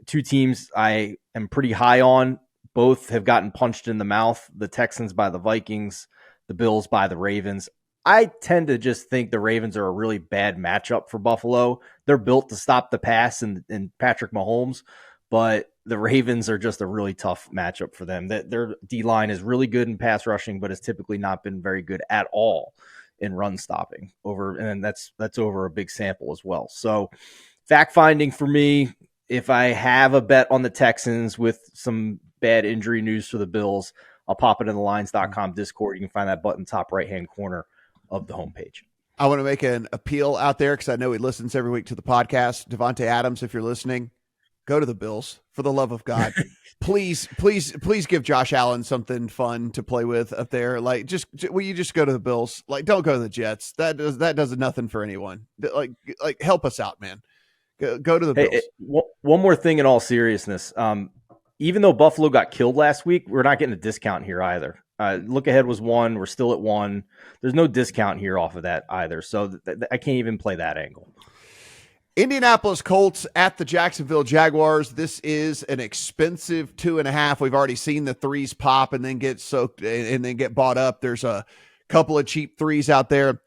Two teams I am pretty high on. Both have gotten punched in the mouth. The Texans by the Vikings, the Bills by the Ravens. I tend to just think the Ravens are a really bad matchup for Buffalo. They're built to stop the pass and Patrick Mahomes, but the Ravens are just a really tough matchup for them. Their D-line is really good in pass rushing, but has typically not been very good at all in run stopping and that's over a big sample as well. So fact finding for me, if I have a bet on the Texans with some bad injury news for the Bills, I'll pop it in the lines.com Discord. You can find that button top right-hand corner of the homepage. I want to make an appeal out there because I know he listens every week to the podcast. Devontae Adams, if you're listening, go to the Bills for the love of God. Please give Josh Allen something fun to play with up there. Like, will you just go to the Bills? Like, don't go to the Jets. That does nothing for anyone. Like help us out, man. Go to the Bills. One more thing in all seriousness. Even though Buffalo got killed last week, we're not getting a discount here either. Look ahead was 1. We're still at 1. There's no discount here off of that either. So I can't even play that angle. Indianapolis Colts at the Jacksonville Jaguars. This is an expensive 2.5. We've already seen the 3s pop and then get soaked and then get bought up. There's a couple of cheap 3s out there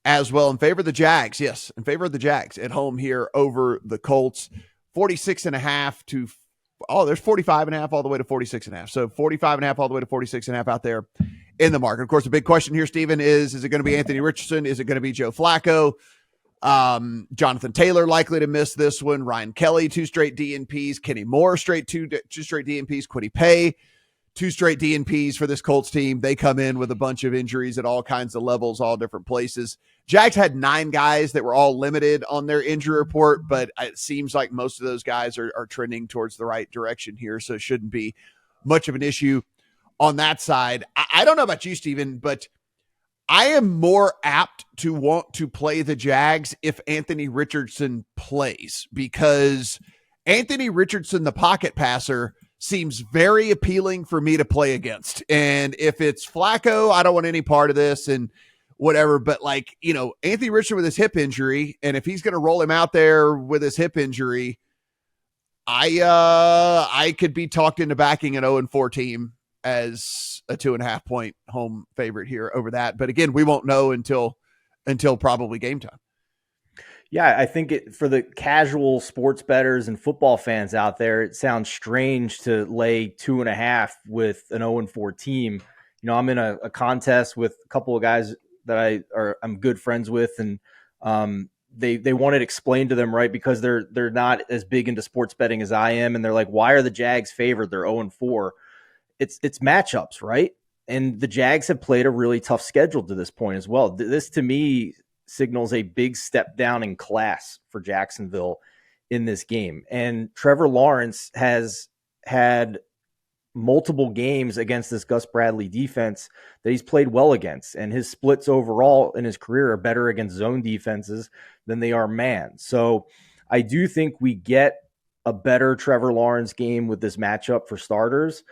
as well in favor of the Jags. Yes, in favor of the Jags at home here over the Colts. 46.5 to there's 45.5 all the way to 46.5. So 45.5 all the way to 46.5 out there in the market. Of course, the big question here, Steven, is it going to be Anthony Richardson? Is it going to be Joe Flacco? Jonathan Taylor likely to miss this one. Ryan Kelly, 2 straight DNPs. Kenny Moore, two straight DNPs. Kwity Paye, 2 straight DNPs for this Colts team. They come in with a bunch of injuries at all kinds of levels, all different places. Jags had 9 guys that were all limited on their injury report, but it seems like most of those guys are trending towards the right direction here, so it shouldn't be much of an issue on that side. I don't know about you, Steven, but I am more apt to want to play the Jags if Anthony Richardson plays, because Anthony Richardson, the pocket passer, seems very appealing for me to play against. And if it's Flacco, I don't want any part of this and whatever. But Anthony Richardson with his hip injury, and if he's going to roll him out there with his hip injury, I could be talked into backing an 0-4 team as a 2.5 point home favorite here over that. But again, we won't know until probably game time. Yeah, I think for the casual sports bettors and football fans out there, it sounds strange to lay 2.5 with an 0-4 team. I'm in a contest with a couple of guys that I'm good friends with, and they want it explained to them, right? Because they're not as big into sports betting as I am, and they're like, "Why are the Jags favored? They're 0-4." It's matchups, right? And the Jags have played a really tough schedule to this point as well. This, to me, signals a big step down in class for Jacksonville in this game. And Trevor Lawrence has had multiple games against this Gus Bradley defense that he's played well against. And his splits overall in his career are better against zone defenses than they are man. So I do think we get a better Trevor Lawrence game with this matchup for starters.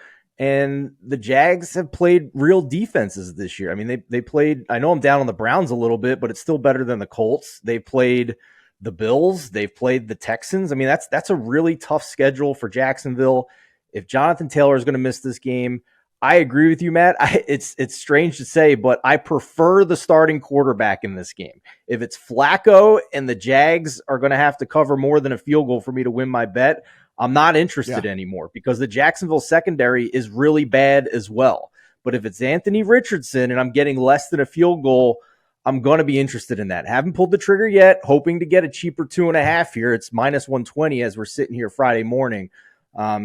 And the Jags have played real defenses this year. I mean, they played, I know I'm down on the Browns a little bit, but it's still better than the Colts. They played the Bills. They've played the Texans. I mean, that's a really tough schedule for Jacksonville. If Jonathan Taylor is going to miss this game, I agree with you, Matt. It's strange to say, but I prefer the starting quarterback in this game. If it's Flacco and the Jags are going to have to cover more than a field goal for me to win my bet, I'm not interested anymore, because the Jacksonville secondary is really bad as well. But if it's Anthony Richardson and I'm getting less than a field goal, I'm going to be interested in that. Haven't pulled the trigger yet, hoping to get a cheaper 2.5 here. It's minus 120 as we're sitting here Friday morning.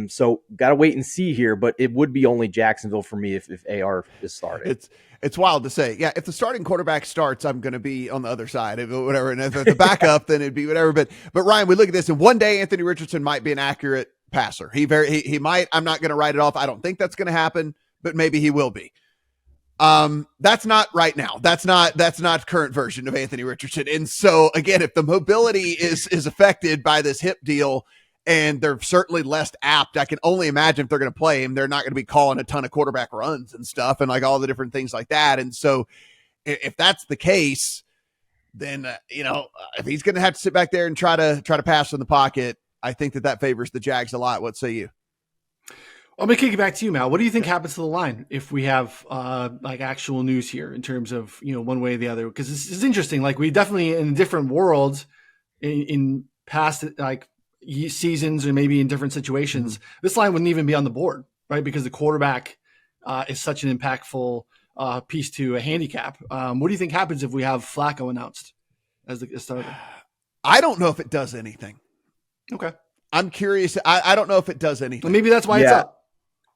So got to wait and see here, but it would be only Jacksonville for me if AR is starting. It's wild to say. Yeah, if the starting quarterback starts, I'm going to be on the other side, whatever. And if the backup, then it'd be whatever. But Ryan, we look at this, and one day Anthony Richardson might be an accurate passer. He might. I'm not going to write it off. I don't think that's going to happen, but maybe he will be. That's not right now. That's not current version of Anthony Richardson. And so again, if the mobility is affected by this hip deal, and they're certainly less apt, I can only imagine if they're going to play him, they're not going to be calling a ton of quarterback runs and stuff and like all the different things like that. And so if that's the case, then if he's going to have to sit back there and try to pass in the pocket, I think that favors the Jags a lot. What say you? I'm going to kick it back to you, Mal. What do you think happens to the line if we have like actual news here in terms of, one way or the other? Because this is interesting. Like, we definitely in different worlds in past like seasons or maybe in different situations, this line wouldn't even be on the board, right? Because the quarterback is such an impactful piece to a handicap. What do you think happens if we have Flacco announced as the starter? I don't know if it does anything. Okay. I'm curious. I don't know if it does anything. Well, maybe that's why it's up.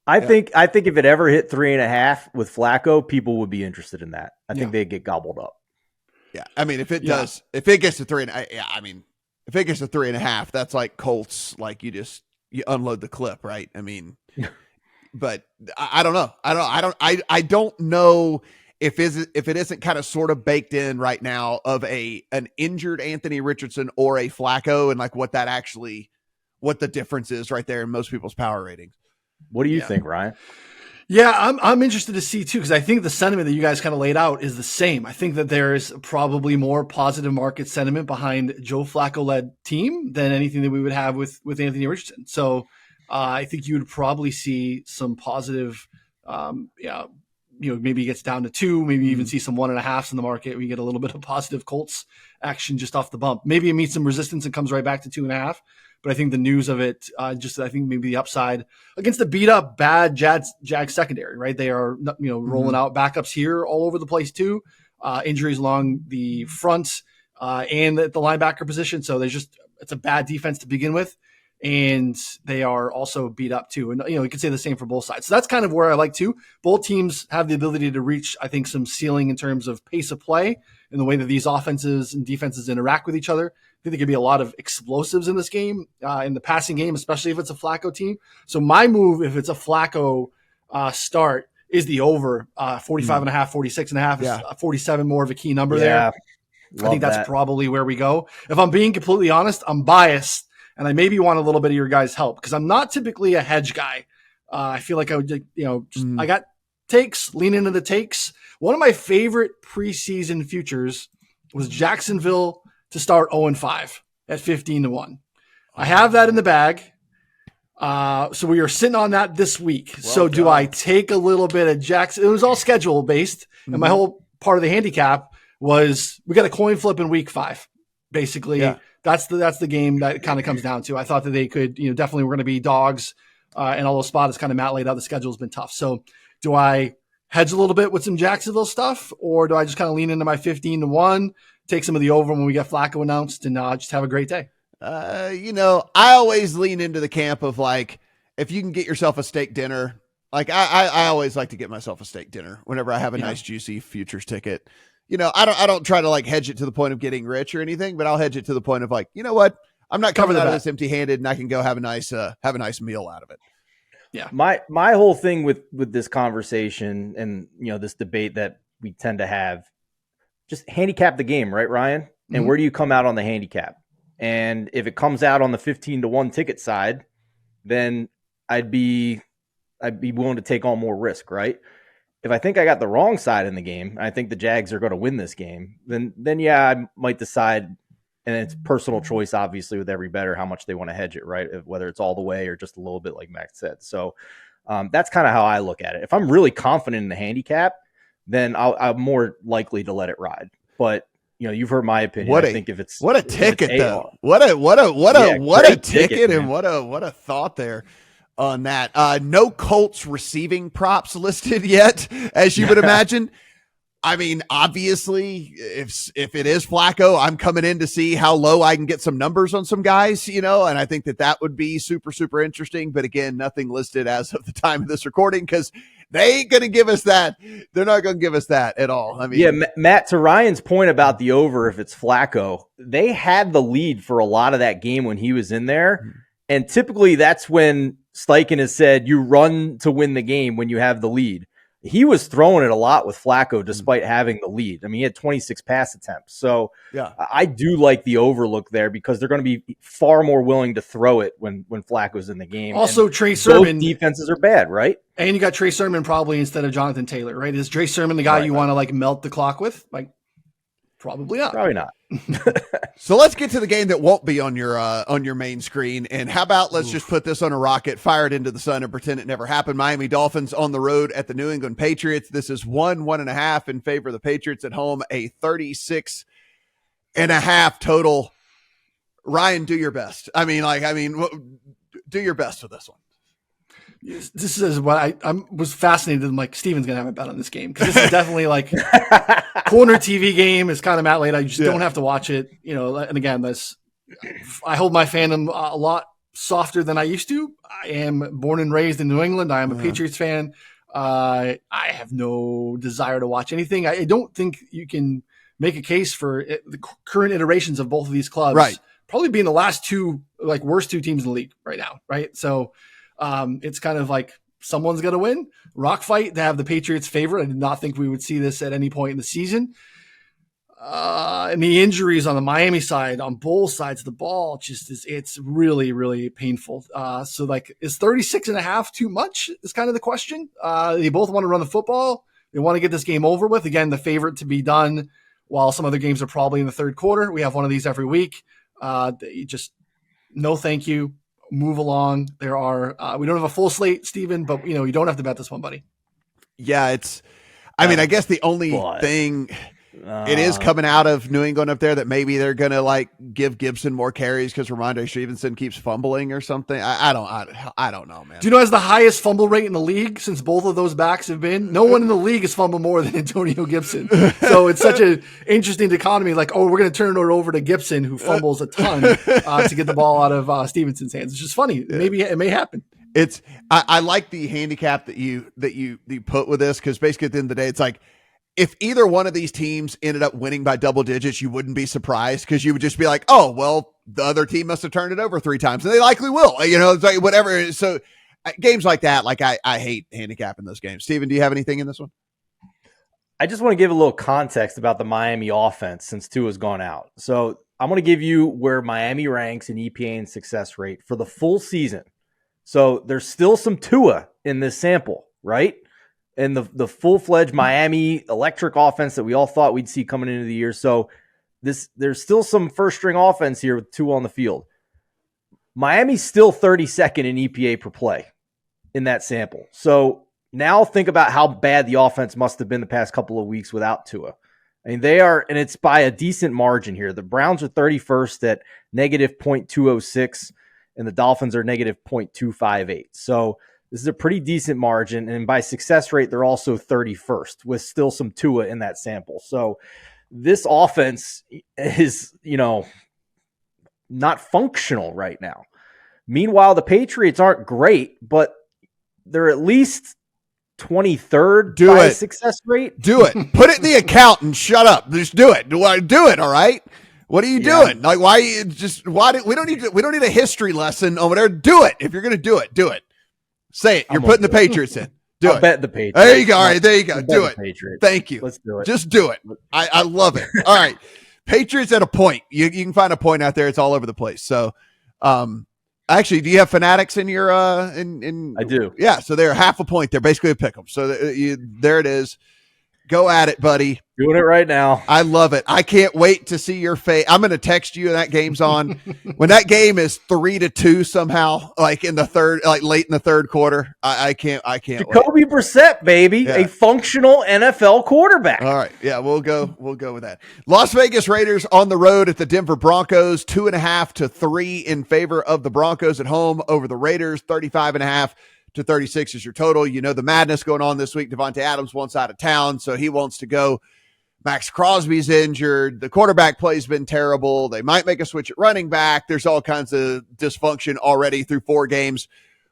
I think if it ever hit 3.5 with Flacco, people would be interested in that. I think they'd get gobbled up. Yeah. I mean, if it does, if it gets to 3.5, I mean, if it gets to 3.5, that's like Colts, like you unload the clip, right? I mean, but I don't know. I don't know if it isn't kind of sort of baked in right now of an injured Anthony Richardson or a Flacco, and like what the difference is right there in most people's power ratings. What do you think, Ryan? Yeah, I'm interested to see too, because I think the sentiment that you guys kind of laid out is the same. I think that there is probably more positive market sentiment behind Joe Flacco-led team than anything that we would have with Anthony Richardson. So I think you would probably see some positive, maybe it gets down to 2, maybe even see some 1.5s in the market. We get a little bit of positive Colts action just off the bump. Maybe it meets some resistance and comes right back to 2.5. But I think the news of it, I think maybe the upside against the beat up bad Jags secondary, right? They are, rolling out backups here all over the place too. Injuries along the front and at the linebacker position. So it's a bad defense to begin with. And they are also beat up too. And, you could say the same for both sides. So that's kind of where I like to. Both teams have the ability to reach, I think, some ceiling in terms of pace of play and the way that these offenses and defenses interact with each other. I think there could be a lot of explosives in this game, in the passing game, especially if it's a Flacco team. So my move, if it's a Flacco start, is the over 45.5, 46.5, 47 more of a key number there. I think that's probably where we go. If I'm being completely honest, I'm biased, and I maybe want a little bit of your guys' help because I'm not typically a hedge guy. I feel like I would, I got takes, lean into the takes. One of my favorite preseason futures was Jacksonville to start 0-5 at 15-1. I have that in the bag. So we are sitting on that this week. Do I take a little bit of Jackson? It was all schedule based. And my whole part of the handicap was we got a coin flip in week 5. Basically, that's the game that it kind of comes down to. I thought that they could, definitely were going to be dogs and all those spots. As kind of Matt laid out, the schedule has been tough. So do I hedge a little bit with some Jacksonville stuff, or do I just kind of lean into my 15-1? Take some of the over when we get Flacco announced and just have a great day. I always lean into the camp of like, if you can get yourself a steak dinner, like I always like to get myself a steak dinner whenever I have a nice juicy futures ticket. I don't try to like hedge it to the point of getting rich or anything, but I'll hedge it to the point of like, you know what? I'm not coming out of this empty handed and I can go have a nice meal out of it. Yeah. My whole thing with this conversation and, this debate that we tend to have, just handicap the game, right, Ryan? And where do you come out on the handicap? And if it comes out on the 15-1 ticket side, then I'd be willing to take on more risk, right? If I think I got the wrong side in the game, I think the Jags are going to win this game, then I might decide, and it's personal choice, obviously, with every bettor, how much they want to hedge it, right? Whether it's all the way or just a little bit, like Max said. So that's kind of how I look at it. If I'm really confident in the handicap, then I'm more likely to let it ride. But you've heard my opinion. What a ticket though! What a ticket, and what a thought there on that. No Colts receiving props listed yet, as you would imagine. I mean, obviously, if it is Flacco, I'm coming in to see how low I can get some numbers on some guys, and I think that would be super, super interesting. But again, nothing listed as of the time of this recording because they ain't going to give us that. They're not going to give us that at all. I mean, Matt, to Ryan's point about the over, if it's Flacco, they had the lead for a lot of that game when he was in there. And typically that's when Steichen has said you run to win the game when you have the lead. He was throwing it a lot with Flacco despite having the lead. I mean, he had 26 pass attempts. So I do like the overlook there because they're going to be far more willing to throw it when Flacco's in the game. Also, and Trey Sermon. Defenses are bad, right? And you got Trey Sermon probably instead of Jonathan Taylor, right? Is Trey Sermon the guy you want to like melt the clock with? Like, Probably not. Probably not. So let's get to the game that won't be on your main screen. And how about let's just put this on a rocket, fire it into the sun, and pretend it never happened. Miami Dolphins on the road at the New England Patriots. This is 1.5 in favor of the Patriots at home, a 36.5 total. Ryan, do your best. Do your best with this one. This is what I was fascinated. I'm like, Steven's going to have a bet on this game, because this is definitely like corner TV game. It's kind of Matt late. I just don't have to watch it. And again, I hold my fandom a lot softer than I used to. I am born and raised in New England. I am a Patriots fan. I have no desire to watch anything. I don't think you can make a case for the current iterations of both of these clubs probably being the last two, like, worst two teams in the league right now. Right. So, it's kind of like someone's going to win. Rock fight to have the Patriots favorite. I did not think we would see this at any point in the season. And the injuries on the Miami side, on both sides of the ball, it's really, really painful. So like, is 36.5 too much is kind of the question. They both want to run the football. They want to get this game over with. Again, the favorite to be done, while some other games are probably in the third quarter. We have one of these every week. No, thank you. Move along. There are we don't have a full slate, Steven, but you don't have to bet this one, buddy. Yeah, I guess the only thing it is coming out of New England up there that maybe they're gonna like give Gibson more carries because Ramondre Stevenson keeps fumbling or something. I don't know, man. Do you know has the highest fumble rate in the league since both of those backs have been? No one in the league has fumbled more than Antonio Gibson. So it's such an interesting dichotomy. Like, we're going to turn it over to Gibson, who fumbles a ton to get the ball out of Stevenson's hands. It's just funny. Yeah. Maybe it may happen. I like the handicap that you put with this, because basically at the end of the day, it's like, if either one of these teams ended up winning by double digits, you wouldn't be surprised, because you would just be like, oh, well, the other team must have turned it over 3 times, and they likely will. It's like whatever. So games like that, like I hate handicapping those games. Steven, do you have anything in this one? I just want to give a little context about the Miami offense since Tua's gone out. So I'm going to give you where Miami ranks in EPA and success rate for the full season. So there's still some Tua in this sample, right? And the full-fledged Miami electric offense that we all thought we'd see coming into the year. So there's still some first-string offense here with Tua on the field. Miami's still 32nd in EPA per play in that sample. So now think about how bad the offense must have been the past couple of weeks without Tua. I mean, they are, and it's by a decent margin here. The Browns are 31st at negative 0.206, and the Dolphins are negative 0.258. So this is a pretty decent margin, and by success rate, they're also 31st with still some Tua in that sample. So this offense is, not functional right now. Meanwhile, the Patriots aren't great, but they're at least 23rd by success rate. Do it. Put it in the account and shut up. Just do it. Do it. All right. What are you doing? Like, we don't need a history lesson on whatever. Do it. If you're going to do it, do it. Say it. You're putting the Patriots in. Do it. Bet the Patriots. There you go. All right. There you go. Do it. Patriots. Thank you. Let's do it. Just do it. I love it. All right. Patriots at a point. You can find a point out there. It's all over the place. So, actually, do you have Fanatics in your, I do. Yeah. So they're half a point. They're basically a pick 'em. So there it is. Go at it, buddy. Doing it right now. I love it. I can't wait to see your face. I'm going to text you when that game's on. When that game is 3-2 somehow, like in the third, like late in the third quarter, I can't Jacoby wait. Brissett, baby, a functional NFL quarterback. All right. Yeah, we'll go with that. Las Vegas Raiders on the road at the Denver Broncos, 2.5 to 3 in favor of the Broncos at home over the Raiders, 35.5 to 36 is your total. The madness going on this week. Devontae Adams wants out of town, so he wants to go. Max Crosby's injured. The quarterback play's been terrible. They might make a switch at running back. There's all kinds of dysfunction already through 4 games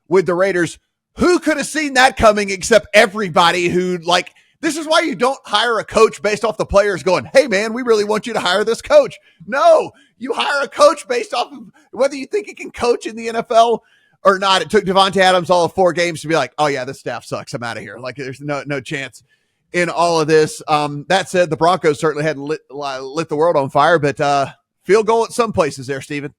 with the Raiders. Who could have seen that coming except everybody who, like, this is why you don't hire a coach based off the players going, hey, man, we really want you to hire this coach. No, you hire a coach based off of whether you think he can coach in the NFL or not. It took Devontae Adams all of 4 games to be like, oh, yeah, this staff sucks. I'm out of here. Like, there's no chance in all of this. That said, the Broncos certainly hadn't lit the world on fire, but field goal at some places there, Steven.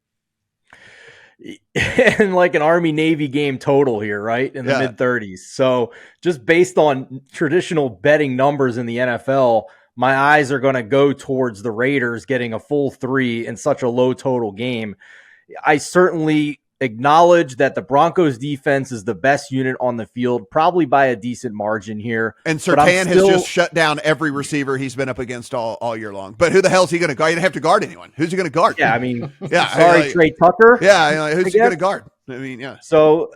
And like an Army-Navy game total here, right? In the mid-30s. So just based on traditional betting numbers in the NFL, my eyes are going to go towards the Raiders getting a full 3 in such a low total game. I certainly acknowledge that the Broncos defense is the best unit on the field, probably by a decent margin here. And Surtain has just shut down every receiver he's been up against all year long. But who the hell is he going to guard? He didn't have to guard anyone. Who's he going to guard? Yeah, I mean, sorry, Trey Tucker. Yeah, who's he going to guard? I mean, yeah. So,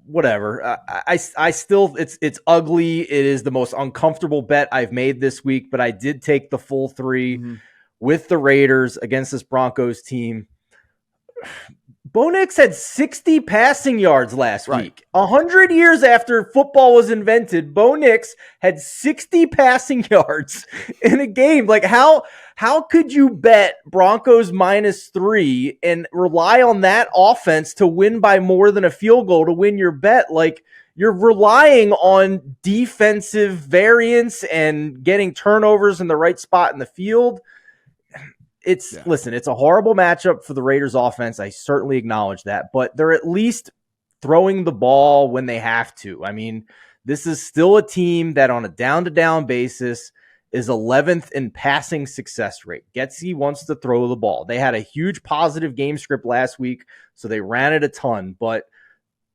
whatever. I still, it's ugly. It is the most uncomfortable bet I've made this week, but I did take the full 3 with the Raiders against this Broncos team. Bo Nix had 60 passing yards last week. 100 years after football was invented, Bo Nix had 60 passing yards in a game. Like, how could you bet Broncos -3 and rely on that offense to win by more than a field goal to win your bet? Like, you're relying on defensive variance and getting turnovers in the right spot in the field. Listen, it's a horrible matchup for the Raiders offense. I certainly acknowledge that, but they're at least throwing the ball when they have to. I mean, this is still a team that on a down-to-down basis is 11th in passing success rate. Getsy wants to throw the ball. They had a huge positive game script last week, so they ran it a ton, but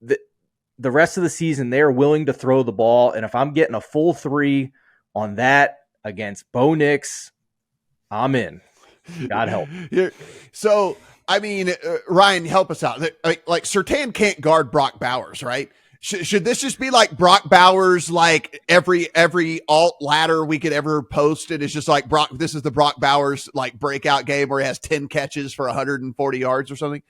the rest of the season, they are willing to throw the ball, and if I'm getting a full 3 on that against Bo Nix, I'm in. God help. So, I mean, Ryan, help us out. Like Surtain can't guard Brock Bowers, right? Should this just be like Brock Bowers, like every alt ladder we could ever post? It is just like this is the Brock Bowers like breakout game where he has 10 catches for 140 yards or something.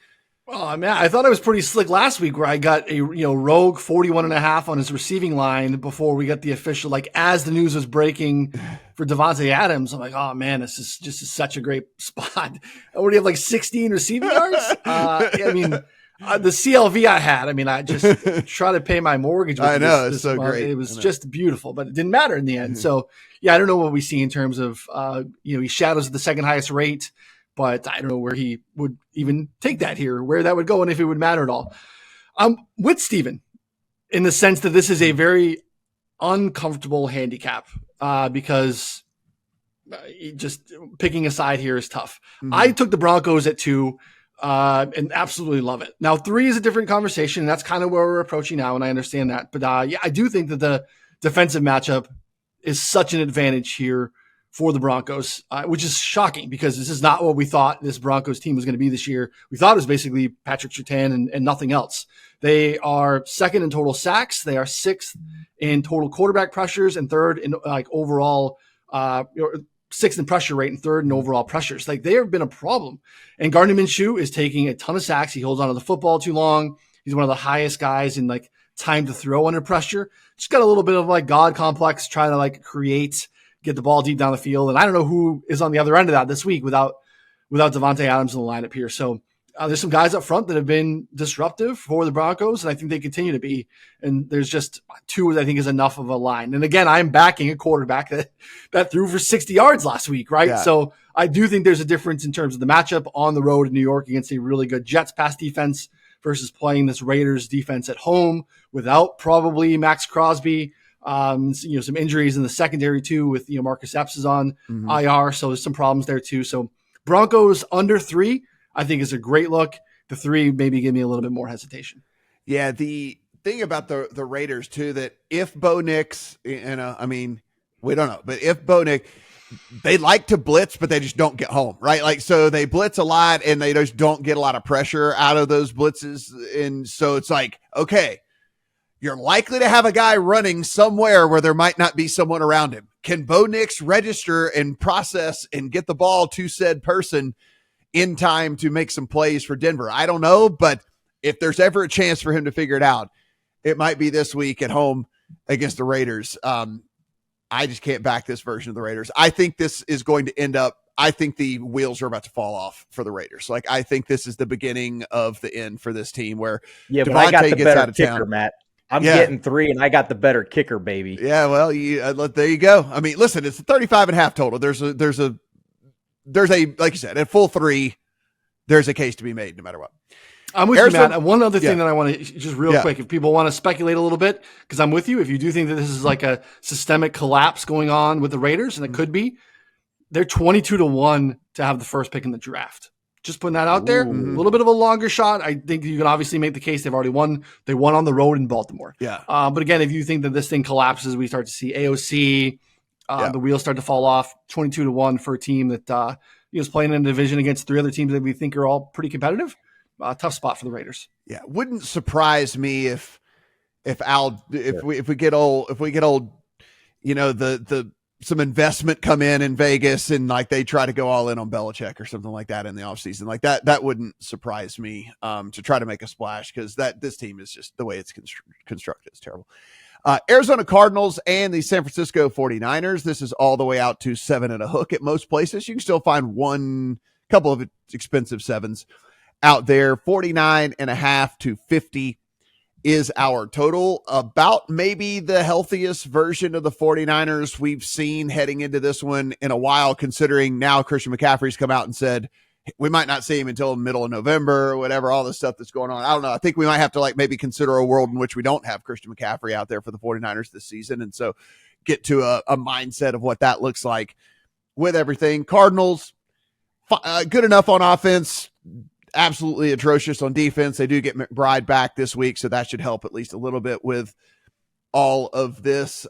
Oh man, I thought it was pretty slick last week where I got a rogue 41.5 on his receiving line before we got the official, like as the news was breaking for Devontae Adams. I'm like, oh man, this is just such a great spot. What do you have, like 16 receiving yards? I mean, the CLV I had, I mean, I just try to pay my mortgage with I know, this it's so month. great. It was just beautiful, but it didn't matter in the end. So yeah, I don't know what we see in terms of, he shadows the second highest rate, but I don't know where he would even take that here, where that would go, and if it would matter at all. I'm with Steven in the sense that this is a very uncomfortable handicap because just picking a side here is tough. I took the Broncos at 2 and absolutely love it. Now 3 is a different conversation, and that's kind of where we're approaching now, and I understand that. But yeah, I do think that the defensive matchup is such an advantage here for the Broncos, which is shocking because this is not what we thought this Broncos team was going to be this year. We thought it was basically Patrick Surtain and nothing else. They are 2nd in total sacks. They are 6th in total quarterback pressures and 3rd in overall, 6th in pressure rate and 3rd in overall pressures. Like, they have been a problem. And Gardner Minshew is taking a ton of sacks. He holds onto the football too long. He's one of the highest guys in like time to throw under pressure. Just got a little bit of like God complex, trying to like get the ball deep down the field. And I don't know who is on the other end of that this week without Devontae Adams in the lineup here. So there's some guys up front that have been disruptive for the Broncos, and I think they continue to be. And there's just 2 that I think is enough of a line. And again, I'm backing a quarterback that threw for 60 yards last week, right? Yeah. So I do think there's a difference in terms of the matchup on the road in New York against a really good Jets pass defense versus playing this Raiders defense at home without probably Max Crosby. Some injuries in the secondary too with, Marcus Epps is on IR. So there's some problems there too. So Broncos under 3, I think is a great look. The 3 maybe give me a little bit more hesitation. Yeah. The thing about the Raiders too, that if Bo Nix, I mean, we don't know, but if Bo Nix, they like to blitz, but they just don't get home, right? Like, so they blitz a lot and they just don't get a lot of pressure out of those blitzes. And so it's like, okay, you're likely to have a guy running somewhere where there might not be someone around him. Can Bo Nix register and process and get the ball to said person in time to make some plays for Denver? I don't know, but if there's ever a chance for him to figure it out, it might be this week at home against the Raiders. I just can't back this version of the Raiders. I think this is going to end up, I think the wheels are about to fall off for the Raiders. Like, I think this is the beginning of the end for this team where but I got the better kicker, Matt. I'm getting 3 and I got the better kicker, baby. Yeah. Well, there you go. I mean, listen, it's a 35.5 total. There's a, like you said, at full 3, there's a case to be made no matter what. I'm with Arizona, you, Matt. And one other thing that I want to just real quick, if people want to speculate a little bit, because I'm with you. If you do think that this is like a systemic collapse going on with the Raiders, and it could be, they're 22-1 to have the first pick in the draft. Just putting that out there. A little bit of a longer shot. I think you can obviously make the case they've already won. They won on the road in Baltimore. Yeah. But again, if you think that this thing collapses, we start to see AOC, the wheels start to fall off. 22-1 for a team that is playing in a division against three other teams that we think are all pretty competitive. Tough spot for the Raiders. Yeah, wouldn't surprise me if we get old, some investment come in Vegas and like they try to go all in on Belichick or something like that in the offseason. Like that wouldn't surprise me to try to make a splash, because this team is just the way it's constructed is terrible. Arizona Cardinals and the San Francisco 49ers. This is all the way out to 7 and a hook at most places. You can still find one couple of expensive 7s out there. 49.5 to 50 is our total. About maybe the healthiest version of the 49ers we've seen heading into this one in a while, considering now Christian McCaffrey's come out and said we might not see him until middle of November or whatever, all the stuff that's going on. I don't know. I think we might have to maybe consider a world in which we don't have Christian McCaffrey out there for the 49ers this season. And so get to a mindset of what that looks like with everything. Cardinals, good enough on offense, absolutely atrocious on defense. They do get McBride back this week, so that should help at least a little bit with all of this.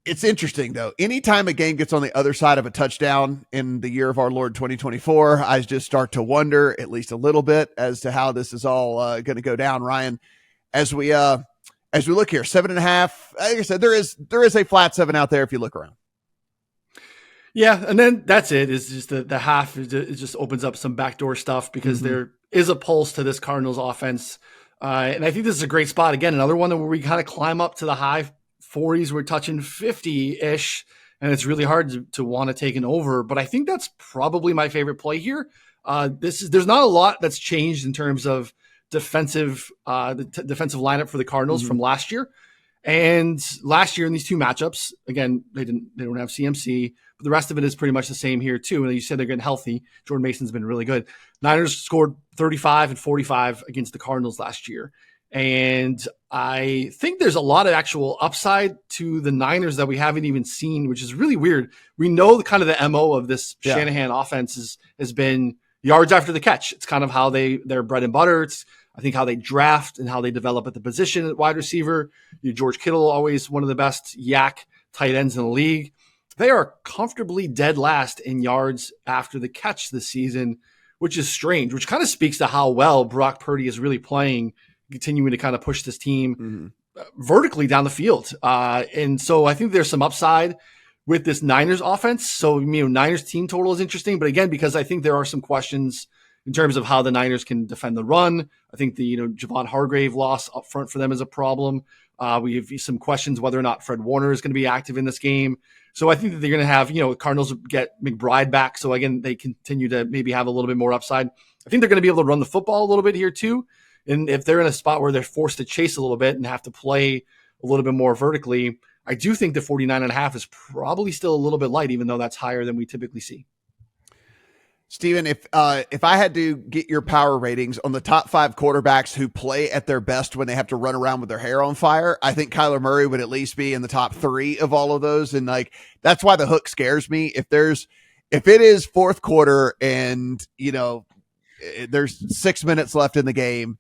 It's interesting, though. Anytime a game gets on the other side of a touchdown in the year of our Lord 2024, I just start to wonder at least a little bit as to how this is all going to go down. Ryan, as we look here, 7.5. Like I said, there is a flat 7 out there if you look around. Yeah, and then that's it. It's just the half. It just opens up some backdoor stuff because there is a pulse to this Cardinals offense, and I think this is a great spot. Again, another one where we kind of climb up to the high 40s. We're touching 50-ish, and it's really hard to want to take an over. But I think that's probably my favorite play here. There's not a lot that's changed in terms of defensive defensive lineup for the Cardinals from last year. And last year in these two matchups, again, they don't have CMC, but the rest of it is pretty much the same here too. And you said they're getting healthy. Jordan Mason's been really good. Niners scored 35 and 45 against the Cardinals last year. And I think there's a lot of actual upside to the Niners that we haven't even seen, which is really weird. We know the kind of the MO of this Shanahan offense has been yards after the catch. It's kind of how their bread and butter. It's, I think, how they draft and how they develop at the position at wide receiver. George Kittle, always one of the best yak tight ends in the league. They are comfortably dead last in yards after the catch this season, which is strange, which kind of speaks to how well Brock Purdy is really playing, continuing to kind of push this team vertically down the field. And so I think there's some upside with this Niners offense. So, Niners team total is interesting, but again, because I think there are some questions in terms of how the Niners can defend the run. I think the Javon Hargrave loss up front for them is a problem. We have some questions whether or not Fred Warner is going to be active in this game. So I think that they're going to have, Cardinals get McBride back. So again, they continue to maybe have a little bit more upside. I think they're going to be able to run the football a little bit here too. And if they're in a spot where they're forced to chase a little bit and have to play a little bit more vertically, I do think the 49.5 is probably still a little bit light, even though that's higher than we typically see. Steven, if I had to get your power ratings on the top 5 quarterbacks who play at their best when they have to run around with their hair on fire, I think Kyler Murray would at least be in the top 3 of all of those. And that's why the hook scares me. If it is fourth quarter and, there's 6 minutes left in the game,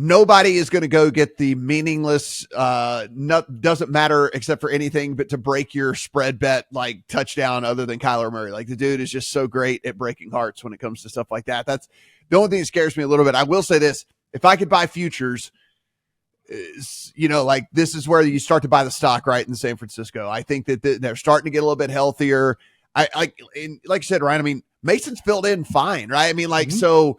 nobody is going to go get the meaningless, doesn't matter except for anything but to break your spread bet touchdown other than Kyler Murray. The dude is just so great at breaking hearts when it comes to stuff like that. That's the only thing that scares me a little bit. I will say this: if I could buy futures, this is where you start to buy the stock right in San Francisco. I think that they're starting to get a little bit healthier. Like you said, Ryan, Mason's filled in fine, right? So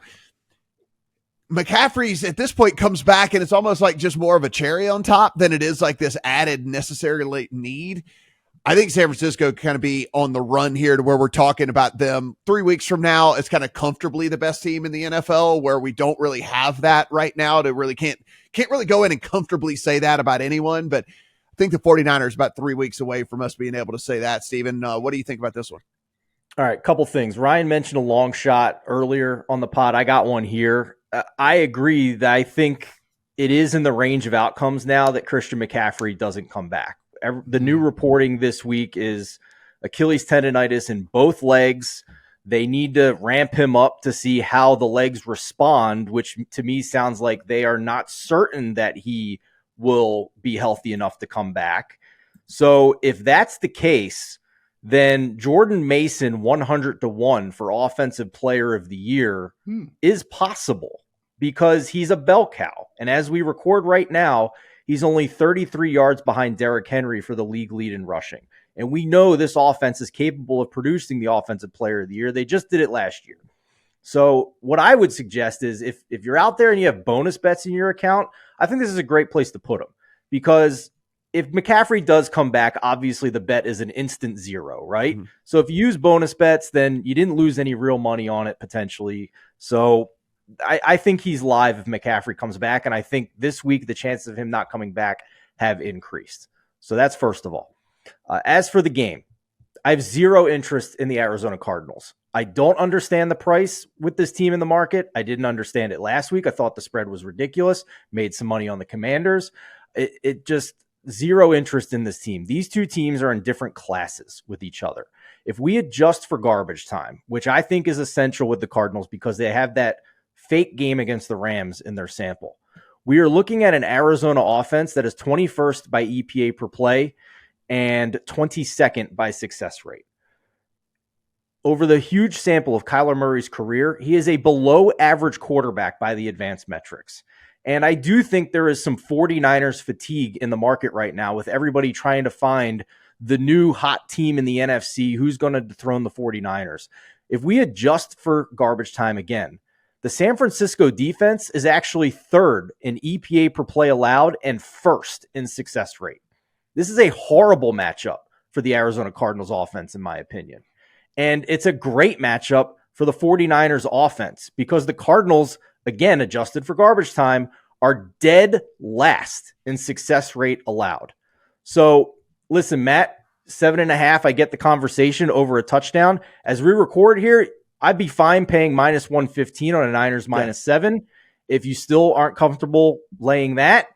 McCaffrey's at this point comes back and it's almost like just more of a cherry on top than it is like this added necessary need. I think San Francisco can kind of be on the run here to where we're talking about them 3 weeks from now. It's kind of comfortably the best team in the NFL, where we don't really have that right now to really can't really go in and comfortably say that about anyone. But I think the 49ers about 3 weeks away from us being able to say that. Steven, what do you think about this one? All right, couple things. Ryan mentioned a long shot earlier on the pod. I got one here. I agree that I think it is in the range of outcomes now that Christian McCaffrey doesn't come back. The new reporting this week is Achilles tendonitis in both legs. They need to ramp him up to see how the legs respond, which to me sounds like they are not certain that he will be healthy enough to come back. So if that's the case, then Jordan Mason 100-1 for Offensive Player of the Year is possible because he's a bell cow. And as we record right now, he's only 33 yards behind Derrick Henry for the league lead in rushing. And we know this offense is capable of producing the Offensive Player of the Year. They just did it last year. So what I would suggest is if you're out there and you have bonus bets in your account, I think this is a great place to put them because if McCaffrey does come back, obviously the bet is an instant zero, right? Mm-hmm. So if you use bonus bets, then you didn't lose any real money on it potentially. So I think he's live if McCaffrey comes back. And I think this week, the chances of him not coming back have increased. So that's first of all. As for the game, I have zero interest in the Arizona Cardinals. I don't understand the price with this team in the market. I didn't understand it last week. I thought the spread was ridiculous. Made some money on the Commanders. It just zero interest in this team. These two teams are in different classes with each other. If we adjust for garbage time, which I think is essential with the Cardinals because they have that fake game against the Rams in their sample, we are looking at an Arizona offense that is 21st by EPA per play and 22nd by success rate. Over the huge sample of Kyler Murray's career, he is a below average quarterback by the advanced metrics. And I do think there is some 49ers fatigue in the market right now with everybody trying to find the new hot team in the NFC who's going to dethrone the 49ers. If we adjust for garbage time again, the San Francisco defense is actually third in EPA per play allowed and first in success rate. This is a horrible matchup for the Arizona Cardinals offense, in my opinion. And it's a great matchup for the 49ers offense because the Cardinals, again, adjusted for garbage time, are dead last in success rate allowed. So listen, Matt, 7.5, I get the conversation over a touchdown. As we record here, I'd be fine paying minus 115 on a Niners minus 7. If you still aren't comfortable laying that,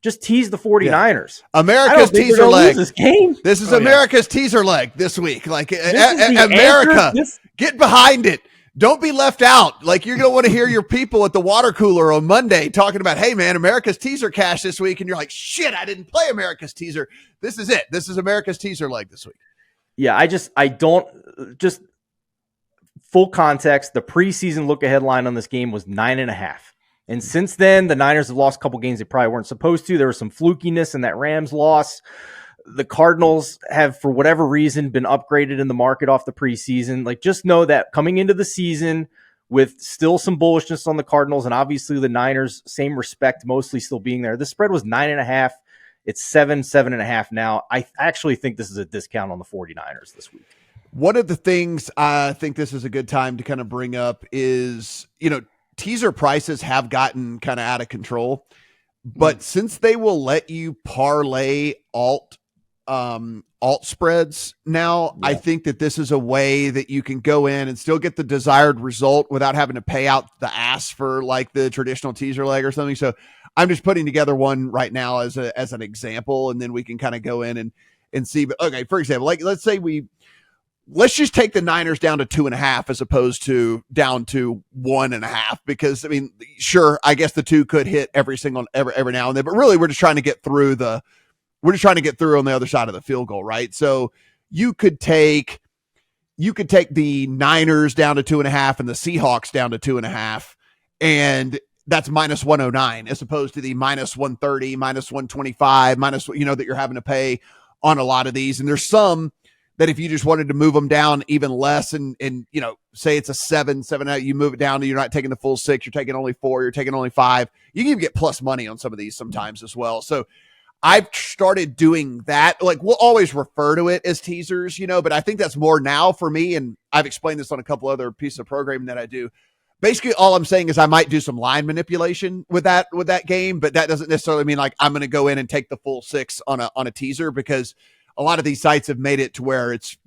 just tease the 49ers. Yeah. America's teaser leg. This is America's teaser leg this week. Like America, get behind it. Don't be left out. Like you're going to want to hear your people at the water cooler on Monday talking about, hey man, America's teaser cash this week. And you're like, shit, I didn't play America's teaser. This is it. This is America's teaser leg this week. Yeah. I don't full context. The preseason look ahead line on this game was 9.5. And since then, the Niners have lost a couple games they probably weren't supposed to. There was some flukiness in that Rams loss. The Cardinals have, for whatever reason, been upgraded in the market off the preseason. Like, just know that coming into the season with still some bullishness on the Cardinals and obviously the Niners, same respect, mostly still being there. The spread was 9.5. It's 7.5 now. I actually think this is a discount on the 49ers this week. One of the things I think this is a good time to kind of bring up is, teaser prices have gotten kind of out of control, but since they will let you parlay alt spreads now, I think that this is a way that you can go in and still get the desired result without having to pay out the ass for like the traditional teaser leg or something. So I'm just putting together one right now as an example, and then we can kind of go in and see. But okay, for example, like let's just take the Niners down to 2.5 as opposed to down to 1.5, because I mean, sure, I guess the 2 could hit every now and then, but really we're just trying to get through on the other side of the field goal, right? So you could take the Niners down to 2.5 and the Seahawks down to 2.5, and that's minus 109 as opposed to the minus 130, minus 125, minus, that you're having to pay on a lot of these. And there's some that if you just wanted to move them down even less and say it's a 7, you move it down to, you're not taking the full 6, you're taking only 4, you're taking only 5. You can even get plus money on some of these sometimes as well. So I've started doing that. Like, we'll always refer to it as teasers, but I think that's more now for me. And I've explained this on a couple other pieces of programming that I do. Basically, all I'm saying is I might do some line manipulation with that game, but that doesn't necessarily mean like I'm going to go in and take the full 6 on a teaser, because a lot of these sites have made it to where it's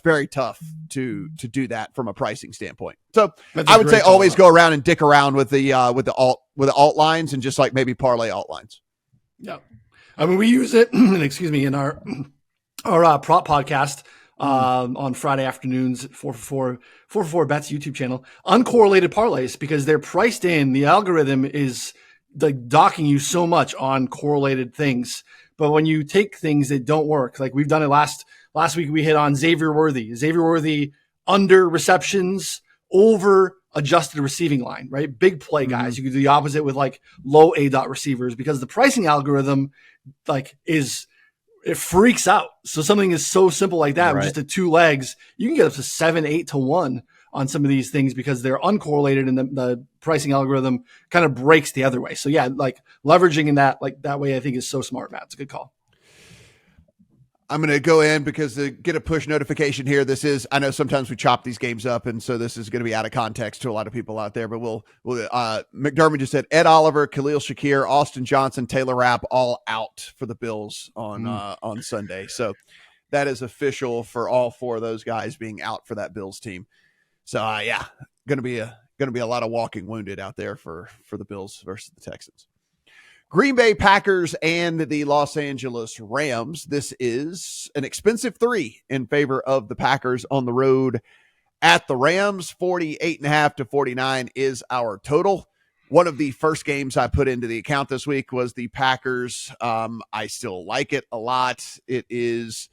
very tough to do that from a pricing standpoint. So I would say always go around and dick around with the alt lines and just like maybe parlay alt lines. Yeah. I mean, we use it, excuse me, in our prop podcast on Friday afternoons at 4for4 Bets YouTube channel. Uncorrelated parlays, because they're priced in. The algorithm is like docking you so much on correlated things. But when you take things that don't work, like we've done it last week, we hit on Xavier Worthy under receptions, over adjusted receiving line, right? Big play guys. You could do the opposite with like low A-dot receivers, because the pricing algorithm it freaks out. So something is so simple like that, with just the 2 legs, you can get up to 7-8 to 1 on some of these things because they're uncorrelated, and the pricing algorithm kind of breaks the other way. So yeah, like leveraging in that way, I think is so smart, Matt. It's a good call. I'm going to go in because to get a push notification here. I know sometimes we chop these games up, and so this is going to be out of context to a lot of people out there, but McDermott just said Ed Oliver, Khalil Shakir, Austin Johnson, Taylor Rapp, all out for the Bills on Sunday. So that is official for all 4 of those guys being out for that Bills team. So going to be a lot of walking wounded out there for the Bills versus the Texans. Green Bay Packers and the Los Angeles Rams. This is an expensive 3 in favor of the Packers on the road at the Rams. 48.5 to 49 is our total. One of the first games I put into the account this week was the Packers. I still like it a lot. It is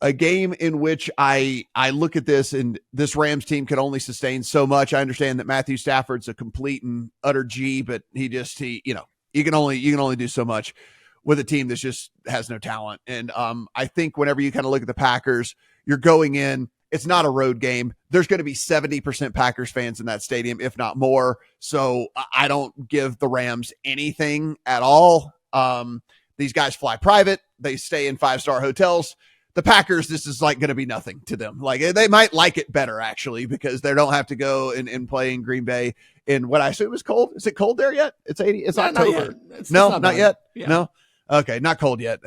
a game in which I look at this, and this Rams team can only sustain so much. I understand that Matthew Stafford's a complete and utter G, but you can only do so much with a team that just has no talent. And I think whenever you kind of look at the Packers, you're going in, it's not a road game. There's going to be 70% Packers fans in that stadium, if not more. So I don't give the Rams anything at all. These guys fly private. They stay in 5-star hotels. The Packers, this is like going to be nothing to them. Like they might like it better actually, because they don't have to go and play in Green Bay in what I assume is cold. Is it cold there yet? It's 80. It's October. It's not yet. Yeah. No. Okay. Not cold yet.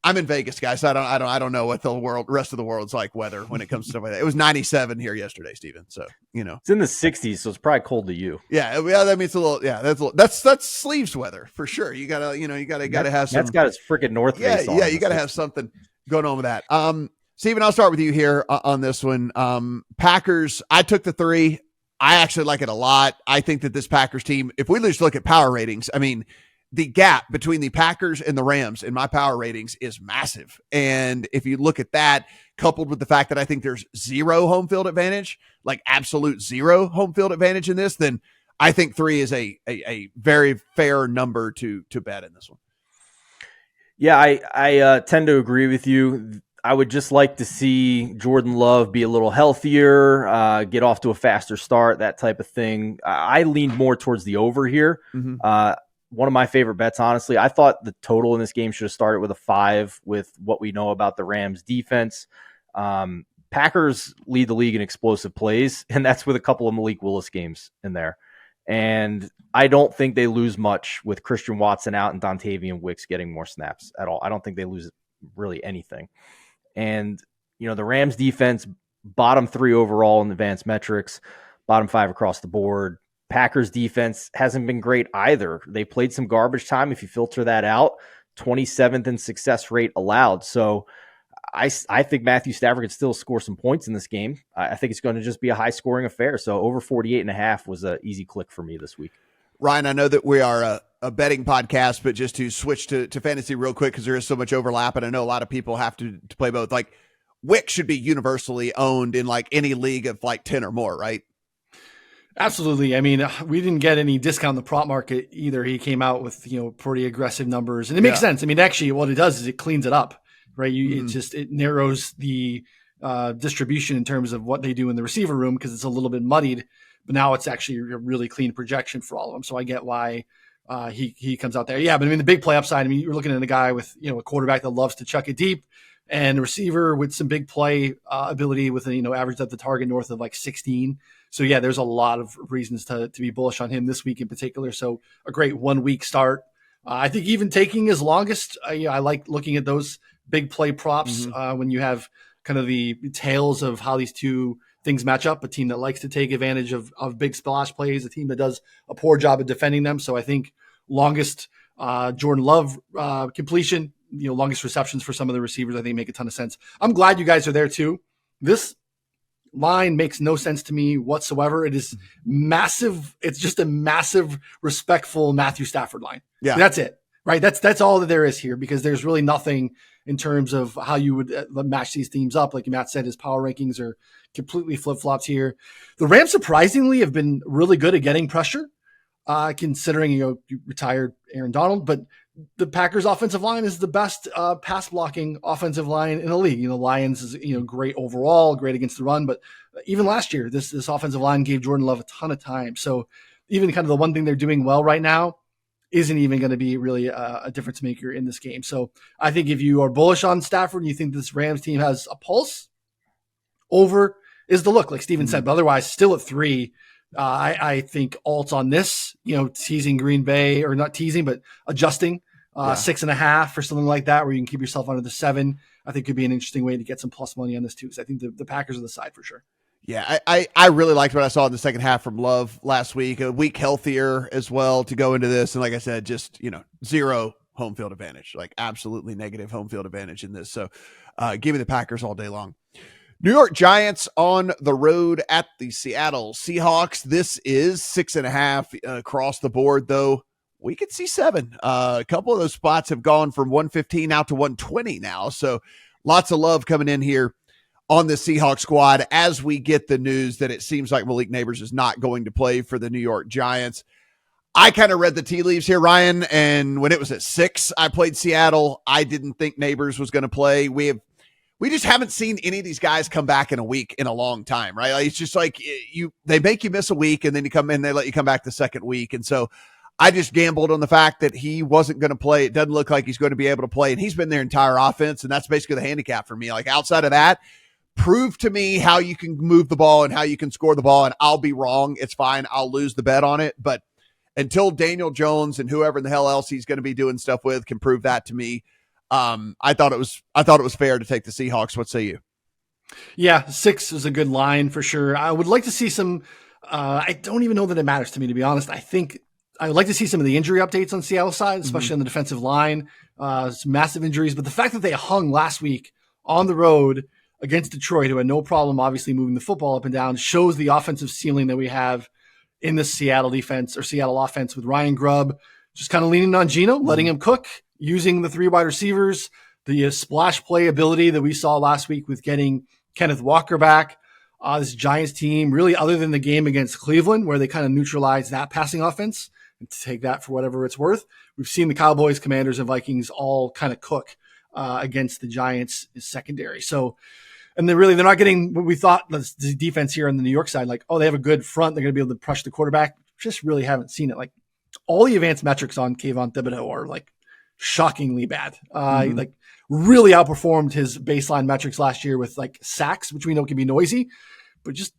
I'm in Vegas, guys. So I don't know what the rest of the world's like weather when it comes to stuff like that. It was 97 here yesterday, Steven. So, it's in the 60s. So it's probably cold to you. Yeah. That means a little, that's sleeves weather for sure. You gotta have some. That's got his freaking North Face on. Yeah. You gotta have something going on with that. Steven, I'll start with you here on this one. Packers, I took the 3. I actually like it a lot. I think that this Packers team, if we just look at power ratings, I mean, the gap between the Packers and the Rams in my power ratings is massive. And if you look at that, coupled with the fact that I think there's 0 home field advantage, like absolute 0 home field advantage in this, then I think 3 is a very fair number to bet in this one. Yeah, I tend to agree with you. I would just like to see Jordan Love be a little healthier, get off to a faster start, that type of thing. I leaned more towards the over here. Mm-hmm. One of my favorite bets, honestly. I thought the total in this game should have started with a 5 with what we know about the Rams defense. Packers lead the league in explosive plays, and that's with a couple of Malik Willis games in there. And I don't think they lose much with Christian Watson out and Dontavian Wicks getting more snaps at all. I don't think they lose really anything. And, the Rams defense, bottom 3 overall in advanced metrics, bottom 5 across the board. Packers defense hasn't been great either. They played some garbage time. If you filter that out, 27th in success rate allowed. So I think Matthew Stafford could still score some points in this game. I think it's going to just be a high scoring affair. So over 48.5 was an easy click for me this week. Ryan, I know that we are a betting podcast, but just to switch to fantasy real quick, because there is so much overlap, and I know a lot of people have to play both. Like, Wick should be universally owned in like any league of like 10 or more, right? Absolutely. I mean, we didn't get any discount in the prop market either. He came out with, pretty aggressive numbers, and it makes sense. I mean, actually what it does is it cleans it up, right? It narrows the distribution in terms of what they do in the receiver room, because it's a little bit muddied, but now it's actually a really clean projection for all of them. So I get why he comes out there. Yeah. But I mean, the big play upside, you're looking at a guy with, a quarterback that loves to chuck it deep, and a receiver with some big play ability with average at the target north of like 16. So yeah, there's a lot of reasons to be bullish on him this week in particular. So a great 1 week start. I think even taking his longest, I like looking at those big play props when you have kind of the tales of how these two things match up. A team that likes to take advantage of big splash plays, a team that does a poor job of defending them. So I think longest Jordan Love completion, longest receptions for some of the receivers, I think make a ton of sense. I'm glad you guys are there too. This line makes no sense to me whatsoever. It is massive. It's just a massive, respectful Matthew Stafford line. Yeah, that's it. Right. That's all that there is here, because there's really nothing in terms of how you would match these teams up. Like Matt said, his power rankings are completely flip-flops here. The Rams surprisingly have been really good at getting pressure, considering, you retired Aaron Donald, but the Packers offensive line is the best pass blocking offensive line in the league. Lions is, great overall, great against the run, but even last year, this offensive line gave Jordan Love a ton of time. So even kind of the one thing they're doing well right now isn't even going to be really a difference maker in this game. So I think if you are bullish on Stafford and you think this Rams team has a pulse, over is the look, like Steven said, but otherwise still at 3. I think alts on this, teasing Green Bay, or not teasing, but adjusting 6.5 or something like that, where you can keep yourself under the 7. I think could be an interesting way to get some plus money on this too. So I think the Packers are the side for sure. Yeah, I really liked what I saw in the second half from Love last week. A week healthier as well to go into this. And like I said, just, zero home field advantage, like absolutely negative home field advantage in this. So give me the Packers all day long. New York Giants on the road at the Seattle Seahawks. This is 6.5 across the board, though. We could see 7. A couple of those spots have gone from 115 out to 120 now. So lots of love coming in here on the Seahawks squad as we get the news that it seems like Malik Nabers is not going to play for the New York Giants. I kind of read the tea leaves here, Ryan, and when it was at 6, I played Seattle. I didn't think Nabers was going to play. We just haven't seen any of these guys come back in a week in a long time, right? Like, it's just like they make you miss a week, and then you come in, they let you come back the second week. And so I just gambled on the fact that he wasn't going to play. It doesn't look like he's going to be able to play, and he's been their entire offense, and that's basically the handicap for me. Like, outside of that, prove to me how you can move the ball and how you can score the ball, and I'll be wrong. It's fine. I'll lose the bet on it. But until Daniel Jones and whoever in the hell else he's going to be doing stuff with can prove that to me, I thought it was fair to take the Seahawks. What say you? Yeah, 6 is a good line for sure. I would like to see some. I don't even know that it matters to me, to be honest. I think I would like to see some of the injury updates on Seattle's side, especially on the defensive line. Some massive injuries, but the fact that they hung last week on the road against Detroit, who had no problem obviously moving the football up and down, shows the offensive ceiling that we have in the Seattle defense, or Seattle offense, with Ryan Grubb just kind of leaning on Geno, letting him cook, using the 3 wide receivers, the splash play ability that we saw last week with getting Kenneth Walker back. This Giants team, really, other than the game against Cleveland, where they kind of neutralized that passing offense, and to take that for whatever it's worth, we've seen the Cowboys, Commanders, and Vikings all kind of cook against the Giants' secondary. So, and they're not getting what we thought the defense here on the New York side, like, oh, they have a good front, they're going to be able to crush the quarterback. Just really haven't seen it. Like, all the advanced metrics on Kayvon Thibodeau are like shockingly bad. Like, really outperformed his baseline metrics last year with like sacks, which we know can be noisy, but just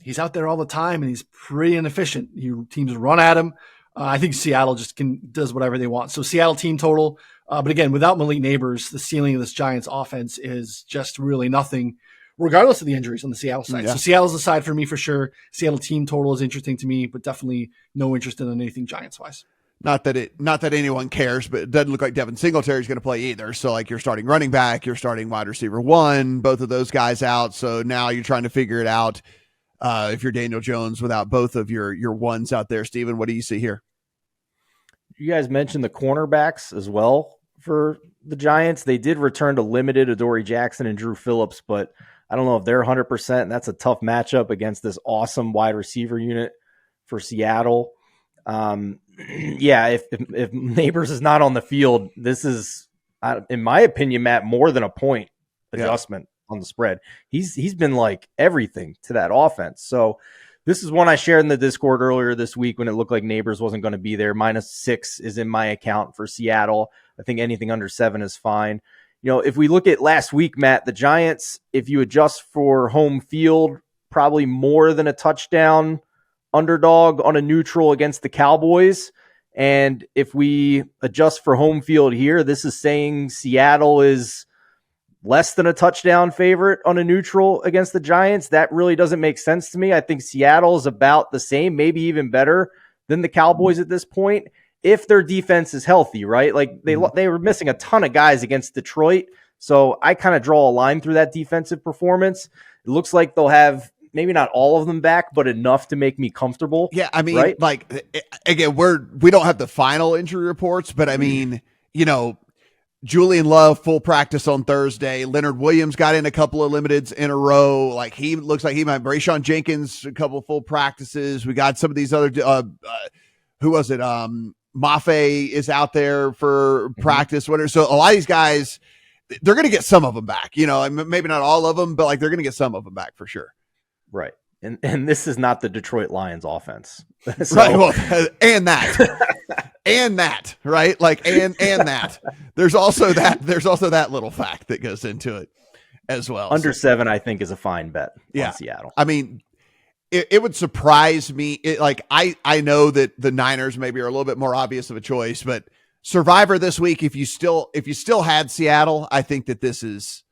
he's out there all the time and he's pretty inefficient. Teams run at him. I think Seattle just does whatever they want. So Seattle team total. But again, without Malik Nabers, the ceiling of this Giants offense is just really nothing, regardless of the injuries on the Seattle side. Yeah. So Seattle's the side for me for sure. Seattle team total is interesting to me, but definitely no interest in anything Giants wise. Not that anyone cares, but it doesn't look like Devin Singletary is going to play either. So like, you're starting running back, you're starting wide receiver 1, both of those guys out. So now you're trying to figure it out. If you're Daniel Jones without both of your ones out there, Steven, what do you see here? You guys mentioned the cornerbacks as well for the Giants. They did return to limited Adoree Jackson and Drew Phillips, but I don't know if they're 100%. And that's a tough matchup against this awesome wide receiver unit for Seattle. Yeah, if Nabers is not on the field, this is, in my opinion, Matt, more than a point adjustment on the spread. He's been like everything to that offense. So this is one I shared in the Discord earlier this week when it looked like Nabers wasn't going to be there. -6 is in my account for Seattle. I think anything under 7 is fine. If we look at last week, Matt, the Giants, if you adjust for home field, probably more than a touchdown underdog on a neutral against the Cowboys. And if we adjust for home field here, this is saying Seattle is less than a touchdown favorite on a neutral against the Giants. That really doesn't make sense to me. I think Seattle is about the same, maybe even better than the Cowboys at this point, if their defense is healthy, right? Like they were missing a ton of guys against Detroit. So I kind of draw a line through that defensive performance. It looks like they'll have maybe not all of them back, but enough to make me comfortable. Yeah, I mean, right? like, again, we don't have the final injury reports, but I mean, Julian Love, full practice on Thursday. Leonard Williams got in a couple of limiteds in a row. Like, he looks like he might. Rayshon Jenkins, a couple of full practices. We got some of these other, who was it? Mafe is out there for practice. Whatever. So a lot of these guys, they're going to get some of them back, maybe not all of them, but like they're going to get some of them back for sure. Right. And this is not the Detroit Lions offense. So. Right. Well, and that, right? Like, and that. There's also that little fact that goes into it as well. Under 7, I think, is a fine bet on Seattle. I mean, it would surprise me. I know that the Niners maybe are a little bit more obvious of a choice, but Survivor this week, if you still had Seattle, I think that this is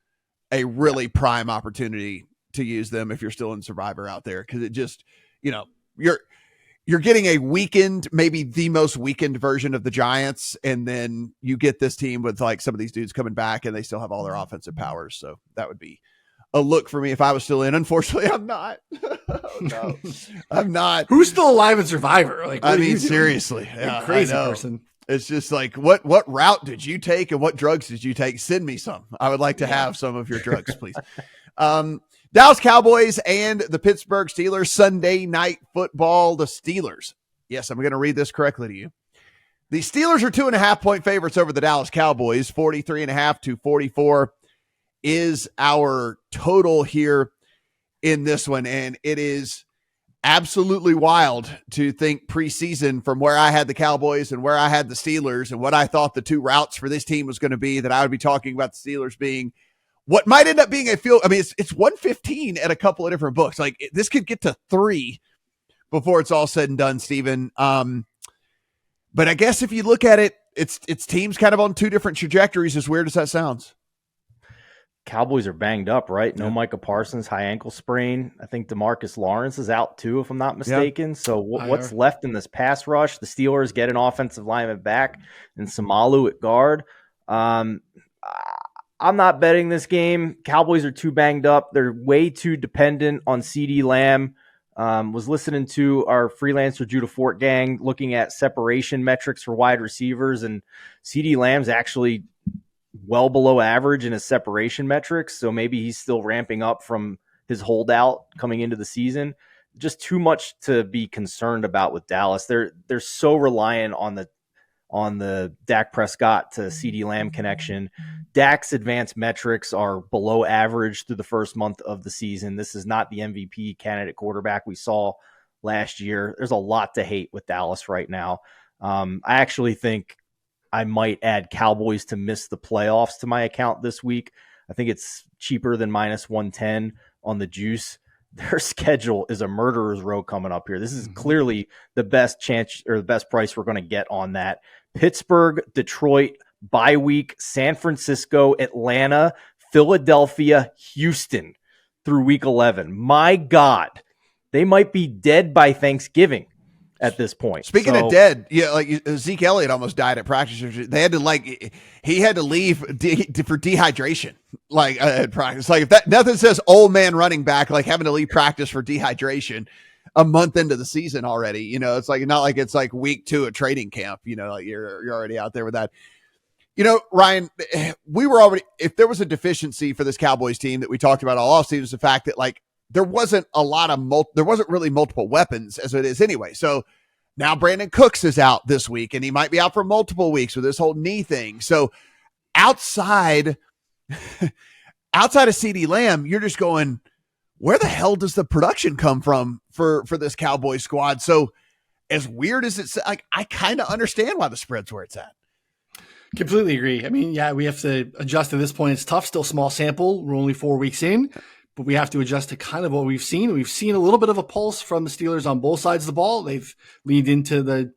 a really prime opportunity to use them if you're still in Survivor out there. Cause it just, you're getting a weakened, maybe the most weakened version of the Giants. And then you get this team with like some of these dudes coming back and they still have all their offensive powers. So that would be a look for me if I was still in. Unfortunately, I'm not. Oh, no, I'm not. Who's still alive in Survivor? Like, I mean, seriously, crazy person. It's just like, what route did you take and what drugs did you take? Send me some. I would like to have some of your drugs, please. Dallas Cowboys and the Pittsburgh Steelers, Sunday Night Football. The Steelers. Yes, I'm going to read this correctly to you. The Steelers are 2.5-point favorites over the Dallas Cowboys. 43.5 to 44 is our total here in this one. And it is absolutely wild to think preseason from where I had the Cowboys and where I had the Steelers and what I thought the two routes for this team was going to be, that I would be talking about the Steelers being what might end up being a field. I mean, it's 115 at a couple of different books. Like, this could get to 3 before it's all said and done, Steven. But I guess if you look at it, it's teams kind of on two different trajectories, as weird as that sounds. Cowboys are banged up, right? No Micah Parsons, high ankle sprain. I think DeMarcus Lawrence is out too, if I'm not mistaken. Yeah. So what's left in this pass rush? The Steelers get an offensive lineman back and Samalu at guard. I'm not betting this game. Cowboys are too banged up. They're way too dependent on CeeDee Lamb. Was listening to our freelancer Judah Fort gang looking at separation metrics for wide receivers, and CeeDee Lamb's actually well below average in his separation metrics. So maybe he's still ramping up from his holdout coming into the season. Just too much to be concerned about with Dallas. They're so reliant on the Dak Prescott to CeeDee Lamb connection. Dak's advanced metrics are below average through the first month of the season. This is not the MVP candidate quarterback we saw last year. There's a lot to hate with Dallas right now. I actually think I might add Cowboys to miss the playoffs to my account this week. I think it's cheaper than minus 110 on the juice. Their schedule is a murderer's row coming up here. This is clearly the best chance or the best price we're going to get on that. Pittsburgh, Detroit, bye week, San Francisco, Atlanta, Philadelphia, Houston through week 11. My God, they might be dead by Thanksgiving at this point. Speaking of dead, like Zeke Elliott almost died at practice. They had to he had to leave for dehydration. Like at practice, like if that nothing says old man running back like having to leave practice for dehydration a month into the season already. It's like not like it's like week 2 of training camp. Like you're already out there with that. Ryan, we were already, if there was a deficiency for this Cowboys team that we talked about all offseason, is the fact that like there wasn't really multiple weapons as it is anyway. So now Brandon Cooks is out this week and he might be out for multiple weeks with this whole knee thing. So outside of CeeDee Lamb, you're just going, where the hell does the production come from for this Cowboys squad? So as weird as it's like, I kind of understand why the spread's where it's at. Completely agree. I mean, yeah, we have to adjust at this point. It's tough, still small sample. We're only 4 weeks in, but we have to adjust to kind of what we've seen. We've seen a little bit of a pulse from the Steelers on both sides of the ball. They've leaned into the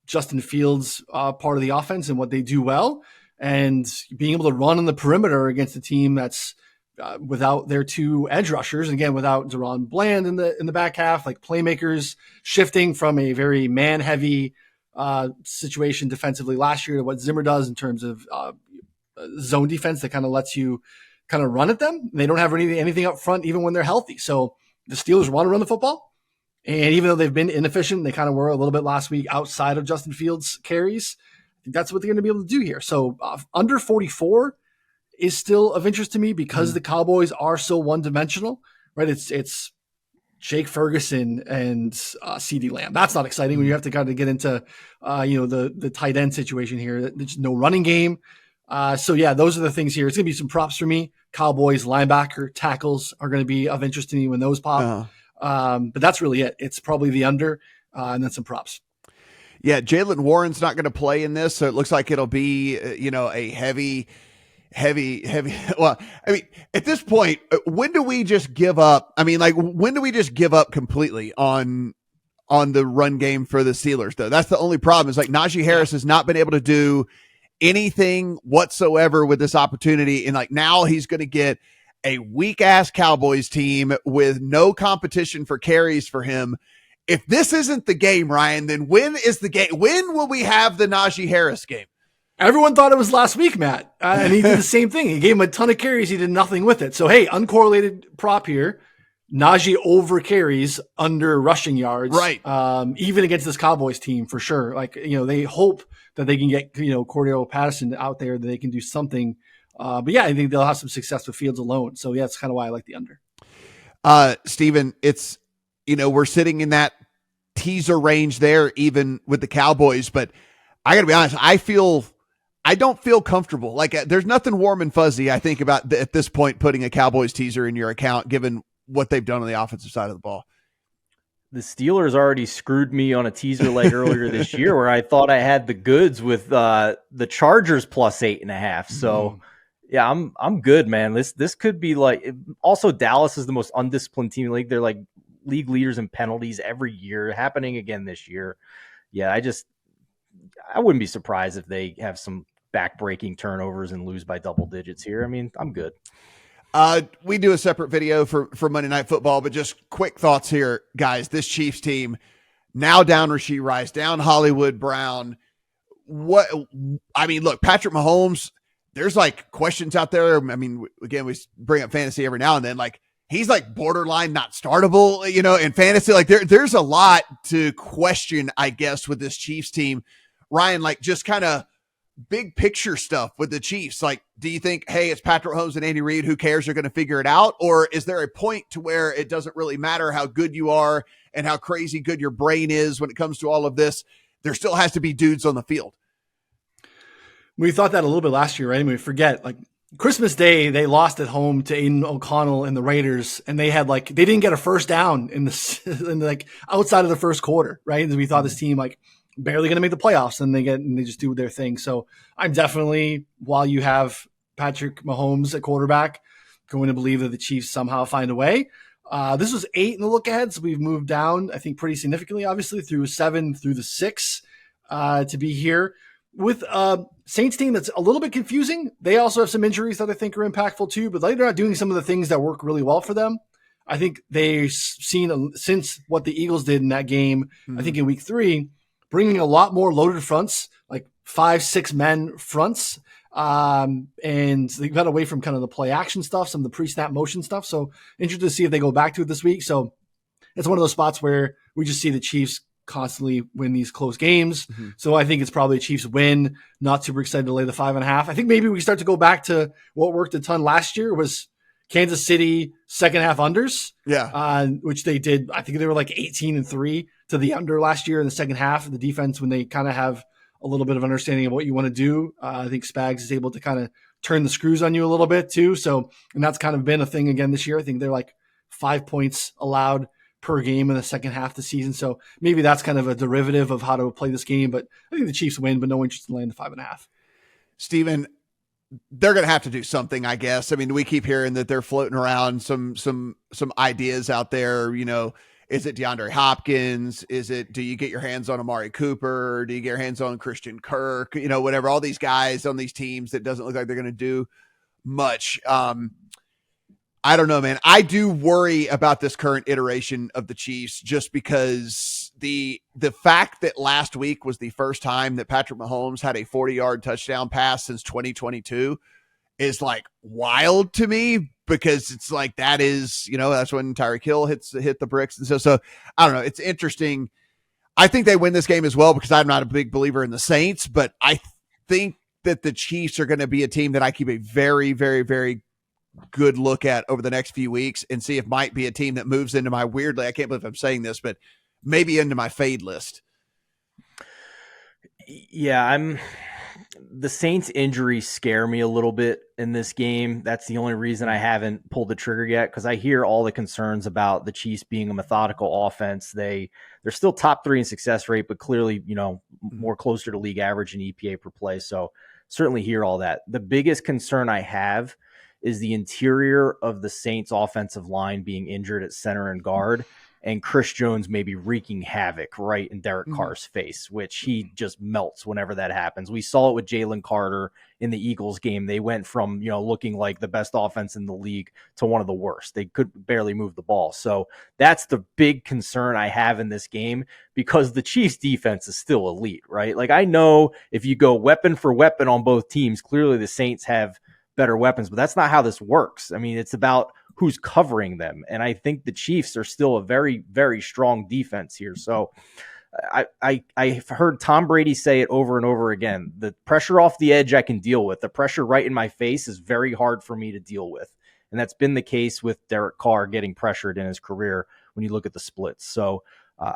Justin Fields part of the offense and what they do well, and being able to run on the perimeter against a team that's without their two edge rushers, and again, without Deron Bland in the back half, like playmakers shifting from a very man-heavy situation defensively last year to what Zimmer does in terms of zone defense that kind of lets you kind of run at them. They don't have anything up front even when they're healthy. So the Steelers want to run the football. And even though they've been inefficient, they kind of were a little bit last week outside of Justin Fields' carries. I think that's what they're going to be able to do here. So under 44 is still of interest to me because the Cowboys are so one-dimensional, right? It's Jake Ferguson and CeeDee Lamb. That's not exciting when you have to kind of get into the tight end situation here. There's no running game. So yeah, those are the things here. It's going to be some props for me. Cowboys, linebacker, tackles are going to be of interest to me when those pop. But that's really it. It's probably the under and then some props. Yeah, Jaylen Warren's not going to play in this, so it looks like it'll be a heavy. Well, I mean, at this point, when do we just give up? I mean, like, when do we just give up completely on the run game for the Steelers, though? That's the only problem. Is like Najee Harris has not been able to do anything whatsoever with this opportunity. And like now he's going to get a weak ass Cowboys team with no competition for carries for him. If this isn't the game, Ryan, then when is the game? When will we have the Najee Harris game? Everyone thought it was last week, Matt, and he did the same thing. He gave him a ton of carries. He did nothing with it. So, hey, uncorrelated prop here. Najee over carries under rushing yards. Right. Even against this Cowboys team for sure. Like, they hope that they can get, Cordero Patterson out there, that they can do something. But yeah, I think they'll have some success with Fields alone. So yeah, that's kind of why I like the under. Steven, it's, we're sitting in that teaser range there, even with the Cowboys, but I gotta be honest, I don't feel comfortable. Like there's nothing warm and fuzzy, I think, about at this point, putting a Cowboys teaser in your account, given what they've done on the offensive side of the ball. The Steelers already screwed me on a teaser leg earlier this year where I thought I had the goods with the Chargers plus 8.5. So yeah, I'm good, man. This could be like, also Dallas is the most undisciplined team in the league. They're like league leaders in penalties every year, happening again this year. Yeah, I wouldn't be surprised if they have some back-breaking turnovers and lose by double digits here. I mean, I'm good. We do a separate video for Monday Night Football, but just quick thoughts here, guys. This Chiefs team now down Rashee Rice, down Hollywood Brown. Look, Patrick Mahomes, there's like questions out there. I mean, again, we bring up fantasy every now and then. Like, he's like borderline not startable, in fantasy. Like there's a lot to question, I guess, with this Chiefs team. Ryan, like just kind of big picture stuff with the Chiefs. Like, do you think, hey, it's Patrick Mahomes and Andy Reid, who cares? They're going to figure it out. Or is there a point to where it doesn't really matter how good you are and how crazy good your brain is when it comes to all of this? There still has to be dudes on the field. We thought that a little bit last year, right? I mean, we forget, like, Christmas Day, they lost at home to Aiden O'Connell and the Raiders, and they didn't get a first down in outside of the first quarter, right? And we thought this team, like, barely going to make the playoffs, and they just do their thing. So I'm definitely, while you have Patrick Mahomes at quarterback, going to believe that the Chiefs somehow find a way. This was 8 in the look ahead, so we've moved down, I think, pretty significantly, obviously, through 7 through the 6 to be here. With Saints team that's a little bit confusing. They also have some injuries that I think are impactful too, but they're not doing some of the things that work really well for them. I think they've seen, since what the Eagles did in that game, I think in week 3, bringing a lot more loaded fronts, like 5-6 men fronts. And they got away from kind of the play action stuff, some of the pre-snap motion stuff. So interested to see if they go back to it this week. So it's one of those spots where we just see the Chiefs constantly win these close games. So I think it's probably a Chiefs win. Not super excited to lay the 5.5. I think maybe we start to go back to what worked a ton last year was Kansas City second half unders. Yeah. Which they did. I think they were like 18-3 to the under last year in the second half of the defense, when they kind of have a little bit of understanding of what you want to do. I think Spags is able to kind of turn the screws on you a little bit too. So, and that's kind of been a thing again this year. I think they're like 5 points allowed per game in the second half of the season. So maybe that's kind of a derivative of how to play this game, but I think the Chiefs win, but no interest in laying the 5.5. Steven, they're going to have to do something, I guess. I mean, we keep hearing that they're floating around some ideas out there, Is it DeAndre Hopkins? Do you get your hands on Amari Cooper? Do you get your hands on Christian Kirk? Whatever, all these guys on these teams that doesn't look like they're going to do much. I don't know, man. I do worry about this current iteration of the Chiefs just because the fact that last week was the first time that Patrick Mahomes had a 40-yard touchdown pass since 2022 is like wild to me, because it's like that is, that's when Tyreek Hill hit the bricks. And so I don't know. It's interesting. I think they win this game as well because I'm not a big believer in the Saints, but I think that the Chiefs are going to be a team that I keep a very, very, very good look at over the next few weeks and see if might be a team that moves into my weirdly, I can't believe I'm saying this, but maybe into my fade list. Yeah, the Saints injuries scare me a little bit in this game. That's the only reason I haven't pulled the trigger yet, because I hear all the concerns about the Chiefs being a methodical offense. They're still top 3 in success rate, but clearly, more closer to league average in EPA per play. So certainly hear all that. The biggest concern I have is the interior of the Saints offensive line being injured at center and guard, and Chris Jones may be wreaking havoc right in Derek Carr's face, which he just melts whenever that happens. We saw it with Jalen Carter in the Eagles game. They went from, looking like the best offense in the league to one of the worst. They could barely move the ball. So that's the big concern I have in this game, because the Chiefs defense is still elite, right? Like, I know if you go weapon for weapon on both teams, clearly the Saints have better weapons, but that's not how this works. I mean, it's about who's covering them. And I think the Chiefs are still a very, very strong defense here. So I've heard Tom Brady say it over and over again. The pressure off the edge I can deal with. The pressure right in my face is very hard for me to deal with. And that's been the case with Derek Carr getting pressured in his career when you look at the splits. So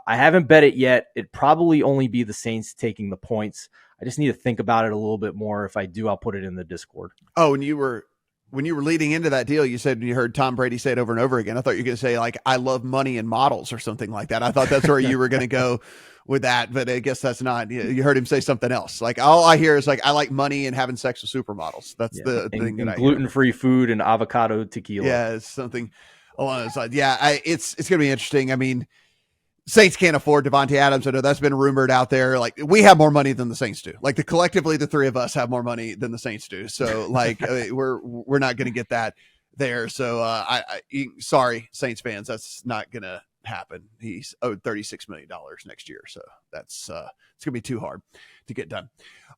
I haven't bet it yet. It'd probably only be the Saints taking the points. I just need to think about it a little bit more. If I do, I'll put it in the Discord. Oh, when you were leading into that deal, you said you heard Tom Brady say it over and over again. I thought you were going to say, like, I love money and models or something like that. I thought that's where you were going to go with that, but I guess that's not. You heard him say something else. Like, all I hear is, like, I like money and having sex with supermodels. That's the thing that I hear. Gluten-free food and avocado tequila. Yeah, it's something along those lines. Yeah, it's going to be interesting. I mean, Saints can't afford Devontae Adams. I know that's been rumored out there. Like, we have more money than the Saints do. Like, collectively, the three of us have more money than the Saints do. So, like, we're not going to get that there. So, sorry, Saints fans, that's not going to happen. He's owed $36 million next year. So that's it's going to be too hard to get done.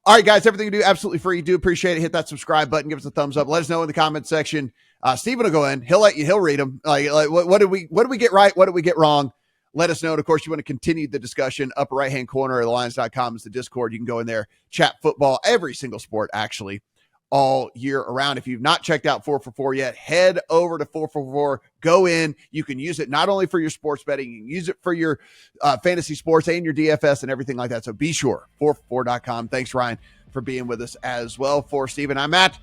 All right, guys, everything you do absolutely free. Do appreciate it. Hit that subscribe button. Give us a thumbs up. Let us know in the comment section. Steven will go in. He'll read them. Like what did we get right? What did we get wrong? Let us know. And of course, you want to continue the discussion. Upper right-hand corner of thelines.com is the Discord. You can go in there, chat football, every single sport, actually, all year around. If you've not checked out 4for4 yet, head over to 4for4. Go in. You can use it not only for your sports betting, you can use it for your fantasy sports and your DFS and everything like that. So be sure, 4for4.com. Thanks, Ryan, for being with us as well. For Steven, I'm Matt.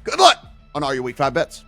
Good luck on all your Week 5 bets.